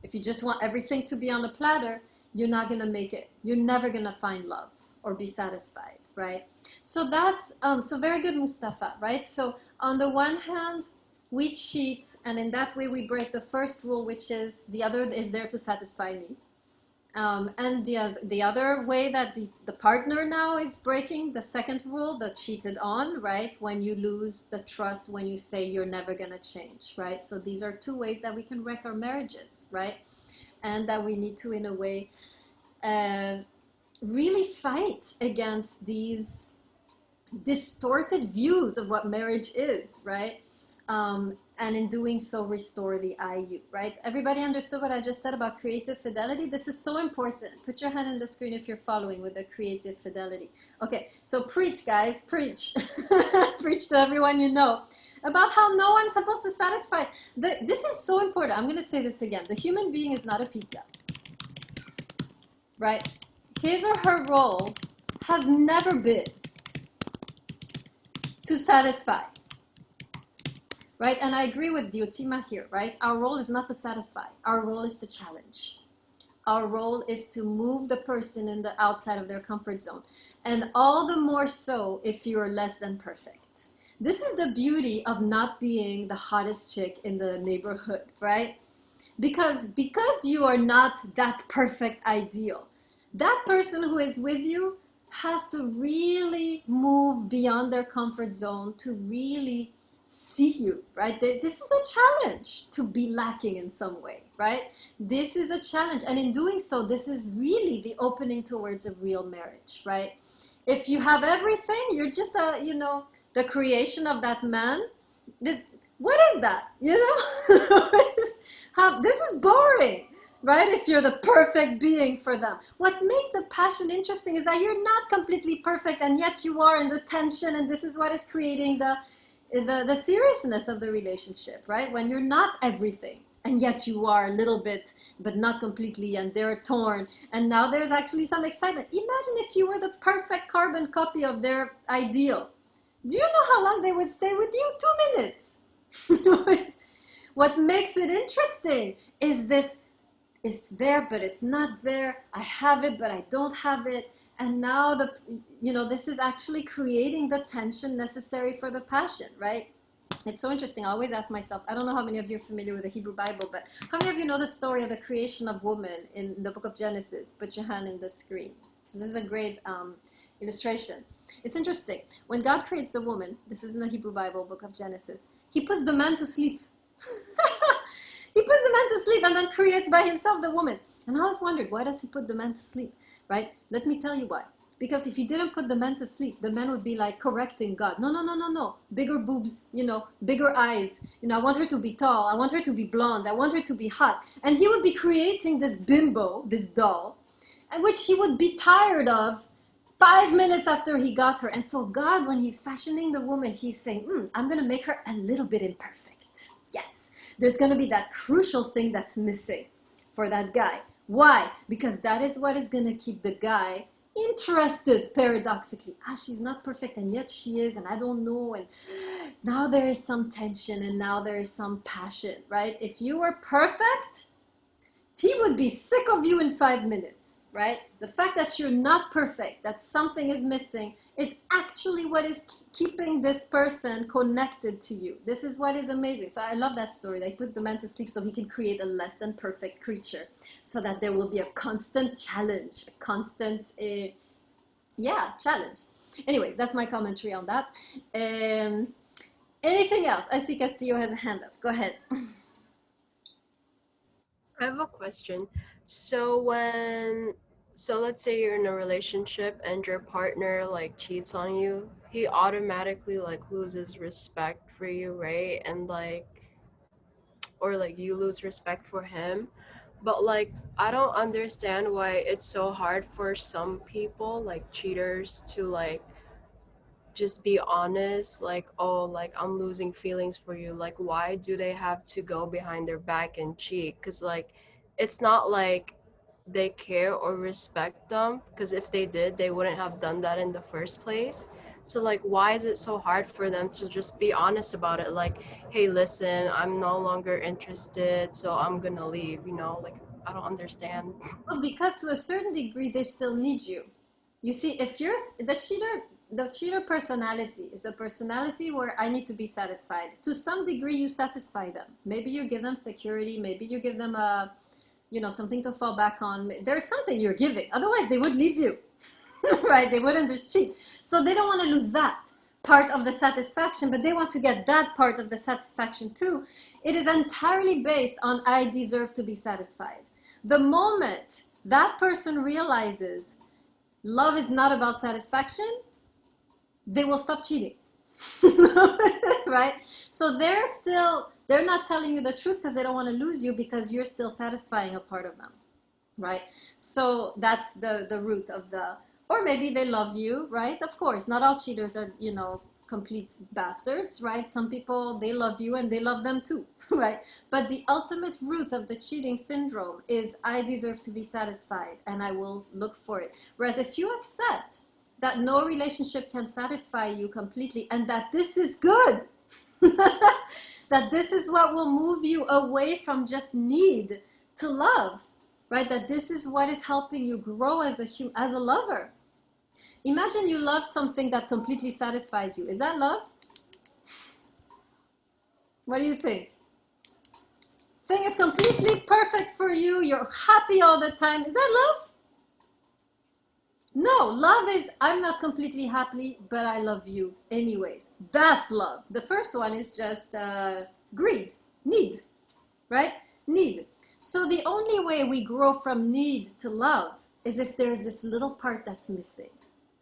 Speaker 1: if you just want everything to be on a platter, you're not going to make it. You're never going to find love or be satisfied, right? So that's, so very good, Mustafa, right? So on the one hand, we cheat, and in that way we break the first rule, which is the other is there to satisfy me. And the other way that the partner now is breaking the second rule, the cheated on, right? When you lose the trust, when you say you're never gonna change, right? So these are two ways that we can wreck our marriages, right? And that we need to, in a way, really fight against these distorted views of what marriage is, right? And in doing so, restore the IU, right? Everybody understood what I just said about creative fidelity? This is so important. Put your hand in the screen if you're following with the creative fidelity. Okay, so preach, guys, preach. Preach to everyone you know about how no one's supposed to satisfy us. This is so important. I'm going to say this again. The human being is not a pizza, right? His or her role has never been to satisfy. Right? And I agree with Diotima here, right? Our role is not to satisfy. Our role is to challenge. Our role is to move the person in the outside of their comfort zone. And all the more so if you're less than perfect. This is the beauty of not being the hottest chick in the neighborhood, right? Because you are not that perfect ideal that person who is with you has to really move beyond their comfort zone to really see you, right? This is a challenge to be lacking in some way, right? This is a challenge. And in doing so, this is really the opening towards a real marriage, right? If you have everything, you're just the creation of that man. What is that? This is boring, right? If you're the perfect being for them. What makes the passion interesting is that you're not completely perfect, and yet you are in the tension, and this is what is creating the seriousness of the relationship, right? When you're not everything, and yet you are a little bit, but not completely, and they're torn, and now there's actually some excitement. Imagine if you were the perfect carbon copy of their ideal. Do you know how long they would stay with you? 2 minutes. What makes it interesting is this: it's there, but it's not there. I have it, but I don't have it. And now this is actually creating the tension necessary for the passion, right? It's so interesting. I always ask myself, I don't know how many of you are familiar with the Hebrew Bible, but how many of you know the story of the creation of woman in the book of Genesis? Put your hand in the screen. So this is a great illustration. It's interesting. When God creates the woman, this is in the Hebrew Bible, book of Genesis, he puts the man to sleep. He puts the man to sleep and then creates by himself the woman. And I always wondered, why does he put the man to sleep, right? Let me tell you why. Because if he didn't put the man to sleep, the man would be like correcting God. No. Bigger boobs, bigger eyes. I want her to be tall. I want her to be blonde. I want her to be hot. And he would be creating this bimbo, this doll, and which he would be tired of 5 minutes after he got her. And so God, when he's fashioning the woman, he's saying, I'm going to make her a little bit imperfect. Yes, there's going to be that crucial thing that's missing for that guy. Why? Because that is what is going to keep the guy interested, paradoxically. She's not perfect, and yet she is, and I don't know. And now there is some tension, and now there is some passion, right? If you were perfect, he would be sick of you in 5 minutes, right? The fact that you're not perfect, that something is missing, is actually what is keeping this person connected to you. This is what is amazing. So I love that story. Like, puts the man to sleep so he can create a less than perfect creature, so that there will be a constant challenge, a constant, challenge. Anyways, that's my commentary on that. Anything else? I see Castillo has a hand up. Go ahead.
Speaker 5: I have a question. So let's say you're in a relationship and your partner like cheats on you, he automatically like loses respect for you, right? And or like you lose respect for him. But like I don't understand why it's so hard for some people, like cheaters, to like just be honest, like, oh, like I'm losing feelings for you. Like, why do they have to go behind their back and cheat? Because like it's not like they care or respect them, because if they did, they wouldn't have done that in the first place. So like, why is it so hard for them to just be honest about it? Like, hey, listen, I'm no longer interested, so I'm gonna leave, like I don't understand.
Speaker 1: Well, because to a certain degree, they still need you. You see, if you're the cheater personality is a personality where I need to be satisfied. To some degree, you satisfy them. Maybe you give them security. Maybe you give them something to fall back on. There's something you're giving. Otherwise, they would leave you, right? They wouldn't just cheat. So they don't want to lose that part of the satisfaction, but they want to get that part of the satisfaction too. It is entirely based on I deserve to be satisfied. The moment that person realizes love is not about satisfaction, they will stop cheating. Right? So they're not telling you the truth because they don't want to lose you, because you're still satisfying a part of them, right? So that's the root of or maybe they love you, right? Of course, not all cheaters are, complete bastards, right? Some people, they love you and they love them too, right? But the ultimate root of the cheating syndrome is I deserve to be satisfied and I will look for it. Whereas if you accept that no relationship can satisfy you completely and that this is good, that this is what will move you away from just need to love, right? That this is what is helping you grow as a lover. Imagine you love something that completely satisfies you. Is that love? What do you think? Thing is completely perfect for you. You're happy all the time. Is that love? No, love is I'm not completely happy, but I love you anyways. That's love. The first one is just greed, need, right? Need. So the only way we grow from need to love is if there's this little part that's missing.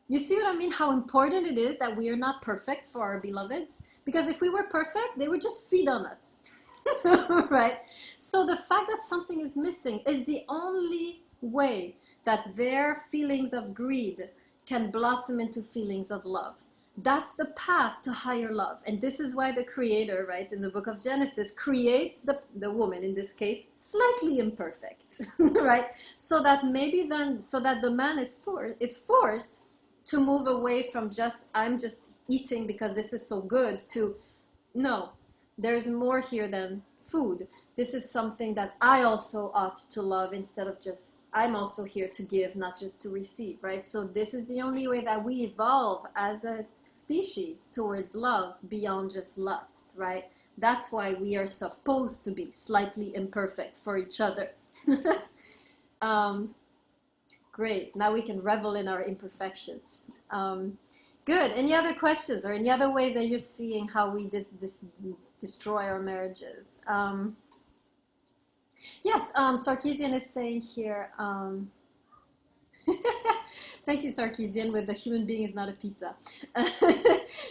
Speaker 1: You see what I mean? How important it is that we are not perfect for our beloveds? Because if we were perfect, they would just feed on us. Right? So the fact that something is missing is the only way that their feelings of greed can blossom into feelings of love. That's the path to higher love. And this is why the creator, right, in the book of Genesis, creates the woman, in this case, slightly imperfect, right? So that maybe then, so that the man is forced to move away from just, I'm just eating because this is so good, to, no, there's more here than food. This is something that I also ought to love, instead of just, I'm also here to give, not just to receive, right? So this is the only way that we evolve as a species towards love beyond just lust, right? That's why we are supposed to be slightly imperfect for each other. Great. Now we can revel in our imperfections. Good. Any other questions, or any other ways that you're seeing how we destroy our marriages? Yes, Sarkeesian is saying here, thank you, Sarkeesian, with the human being is not a pizza.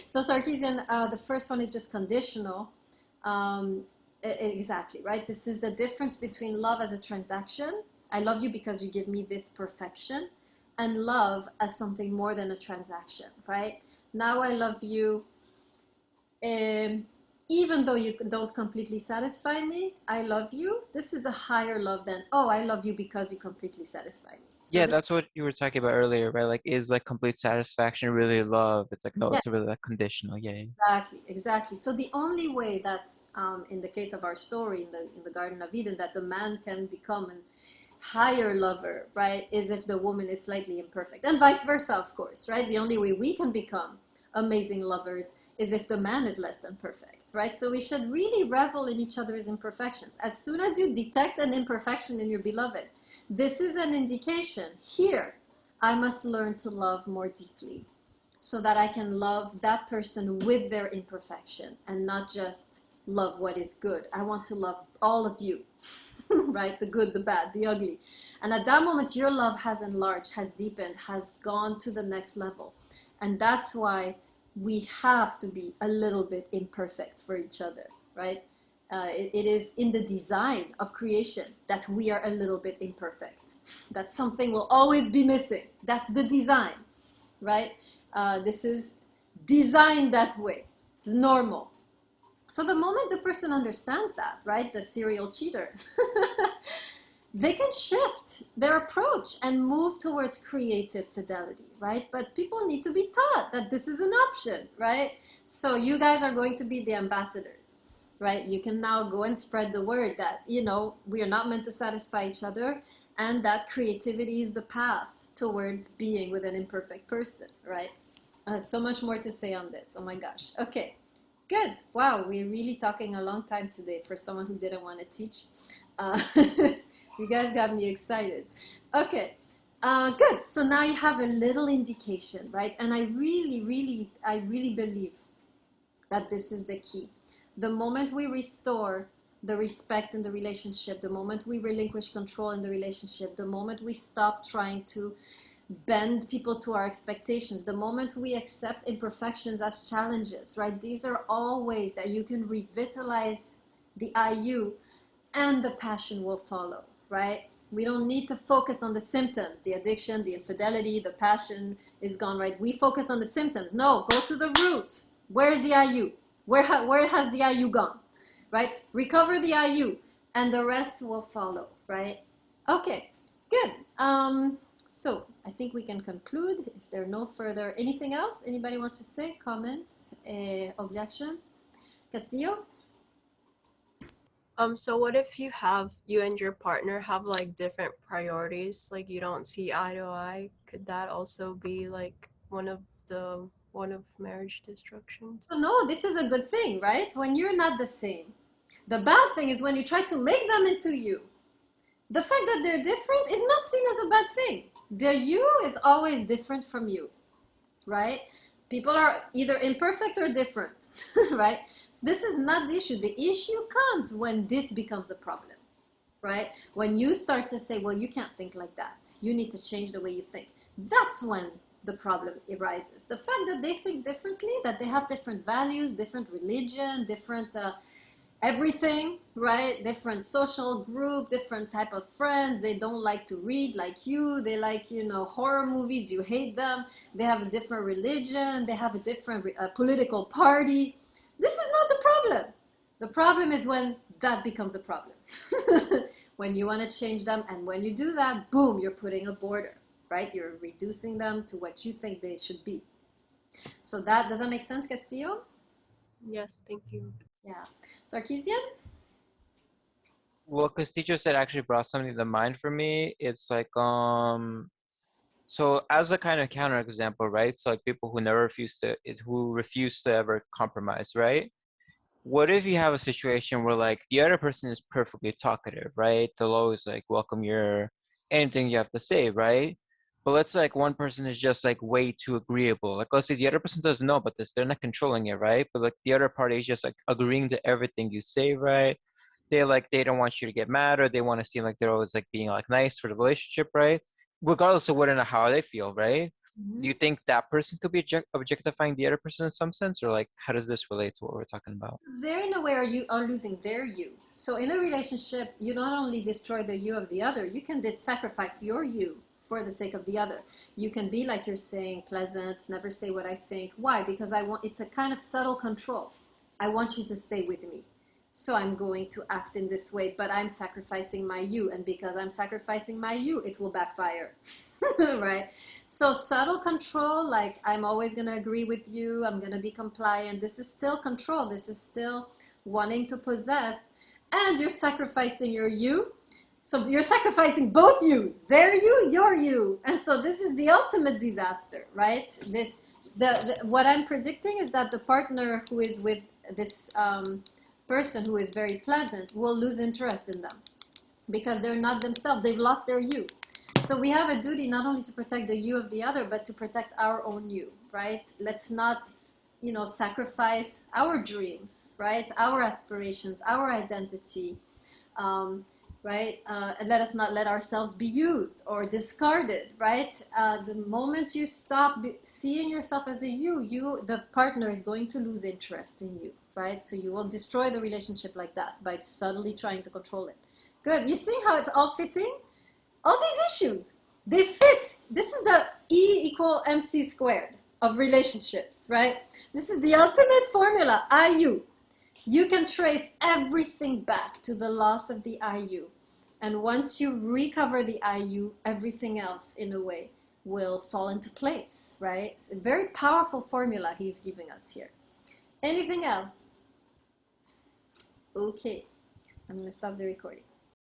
Speaker 1: So Sarkeesian, the first one is just conditional. Exactly, right? This is the difference between love as a transaction. I love you because you give me this perfection, and love as something more than a transaction, right? Now I love you, even though you don't completely satisfy me, I love you. This is a higher love than, oh, I love you because you completely satisfy me. So
Speaker 3: Yeah, that's what you were talking about earlier, right? Like, is like complete satisfaction really love? It's like, no,
Speaker 1: yeah,
Speaker 3: it's really like conditional. Yeah.
Speaker 1: exactly. So the only way that, in the case of our story in the Garden of Eden, that the man can become an higher lover, right, is if the woman is slightly imperfect, and vice versa, of course, right? The only way we can become amazing lovers is if the man is less than perfect, right? So we should really revel in each other's imperfections. As soon as you detect an imperfection in your beloved, this is an indication. Here, I must learn to love more deeply, so that I can love that person with their imperfection and not just love what is good. I want to love all of you. Right? The good, the bad, the ugly. And at that moment, your love has enlarged, has deepened, has gone to the next level. And that's why we have to be a little bit imperfect for each other, right? It is in the design of creation that we are a little bit imperfect. That something will always be missing. That's the design, right? This is designed that way. It's normal. So the moment the person understands that, right, the serial cheater, they can shift their approach and move towards creative fidelity, right? But people need to be taught that this is an option, right? So you guys are going to be the ambassadors, right? You can now go and spread the word that, you know, we are not meant to satisfy each other, and that creativity is the path towards being with an imperfect person, right? So much more to say on this. Oh my gosh. Okay. Good. Wow, we're really talking a long time today for someone who didn't want to teach. You guys got me excited. Okay, good. So now you have a little indication, right? And I really believe that this is the key. The moment we restore the respect in the relationship, the moment we relinquish control in the relationship, the moment we stop trying to bend people to our expectations, the moment we accept imperfections as challenges, right? These are all ways that you can revitalize the IU, and the passion will follow, right? We don't need to focus on the symptoms, the addiction, the infidelity, the passion is gone, right? We focus on the symptoms. No, go to the root. Where's the IU? Where has the IU gone, right? Recover the IU, and the rest will follow, right? Okay, good. So I think we can conclude if there are no further, anything else anybody wants to say, comments, objections? Castillo?
Speaker 5: So what if you and your partner have like different priorities, like you don't see eye to eye? Could that also be like one of marriage destructions?
Speaker 1: So no, this is a good thing, right? When you're not the same. The bad thing is when you try to make them into you. The fact that they're different is not seen as a bad thing. The you is always different from you, right? People are either imperfect or different, right? So this is not the issue. The issue comes when this becomes a problem, right? When you start to say, well, you can't think like that. You need to change the way you think. That's when the problem arises. The fact that they think differently, that they have different values, different religion, different everything, right? Different social group, different type of friends. They don't like to read like you. They like, horror movies. You hate them. They have a different religion. They have a different political party. This is not the problem. The problem is when that becomes a problem. When you want to change them, and when you do that, boom, you're putting a border, right? You're reducing them to what you think they should be. So does that make sense, Castillo?
Speaker 5: Yes, thank you.
Speaker 1: Yeah. Sarkeesian?
Speaker 3: What Castillo said actually brought something to mind for me. It's like, so as a kind of counter example, right? So like people who refuse to ever compromise, right? What if you have a situation where like the other person is perfectly talkative, right? They'll always like welcome anything you have to say, right? But let's say like one person is just like way too agreeable. Like let's say the other person doesn't know about this, they're not controlling it, right? But like the other party is just like agreeing to everything you say, right? They don't want you to get mad, or they want to seem like they're always like being like nice for the relationship, right? Regardless of whether or not how they feel, right? Do you think that person could be objectifying the other person in some sense, or like how does this relate to what we're talking about?
Speaker 1: They're in a way are losing their you. So in a relationship, you not only destroy the you of the other, you can sacrifice your you for the sake of the other. You can be, like you're saying, pleasant, never say what I think. Why? Because it's a kind of subtle control. I want you to stay with me. So I'm going to act in this way, but I'm sacrificing my you. And because I'm sacrificing my you, it will backfire, right? So subtle control, like I'm always going to agree with you, I'm going to be compliant. This is still control. This is still wanting to possess. And you're sacrificing your you. So you're sacrificing both yous, their you, your you. And so this is the ultimate disaster, right? What I'm predicting is that the partner who is with this person who is very pleasant will lose interest in them because they're not themselves. They've lost their you. So we have a duty not only to protect the you of the other, but to protect our own you, right? Let's not, sacrifice our dreams, right? Our aspirations, our identity, right? Let us not let ourselves be used or discarded, right? The moment you stop seeing yourself as a the partner is going to lose interest in you, right? So you will destroy the relationship like that by subtly trying to control it. Good. You see how it's all fitting? All these issues, they fit. This is the E = MC squared of relationships, right? This is the ultimate formula, IU. You can trace everything back to the loss of the IU. And once you recover the IU, everything else, in a way, will fall into place, right? It's a very powerful formula he's giving us here. Anything else? Okay, I'm going to stop the recording.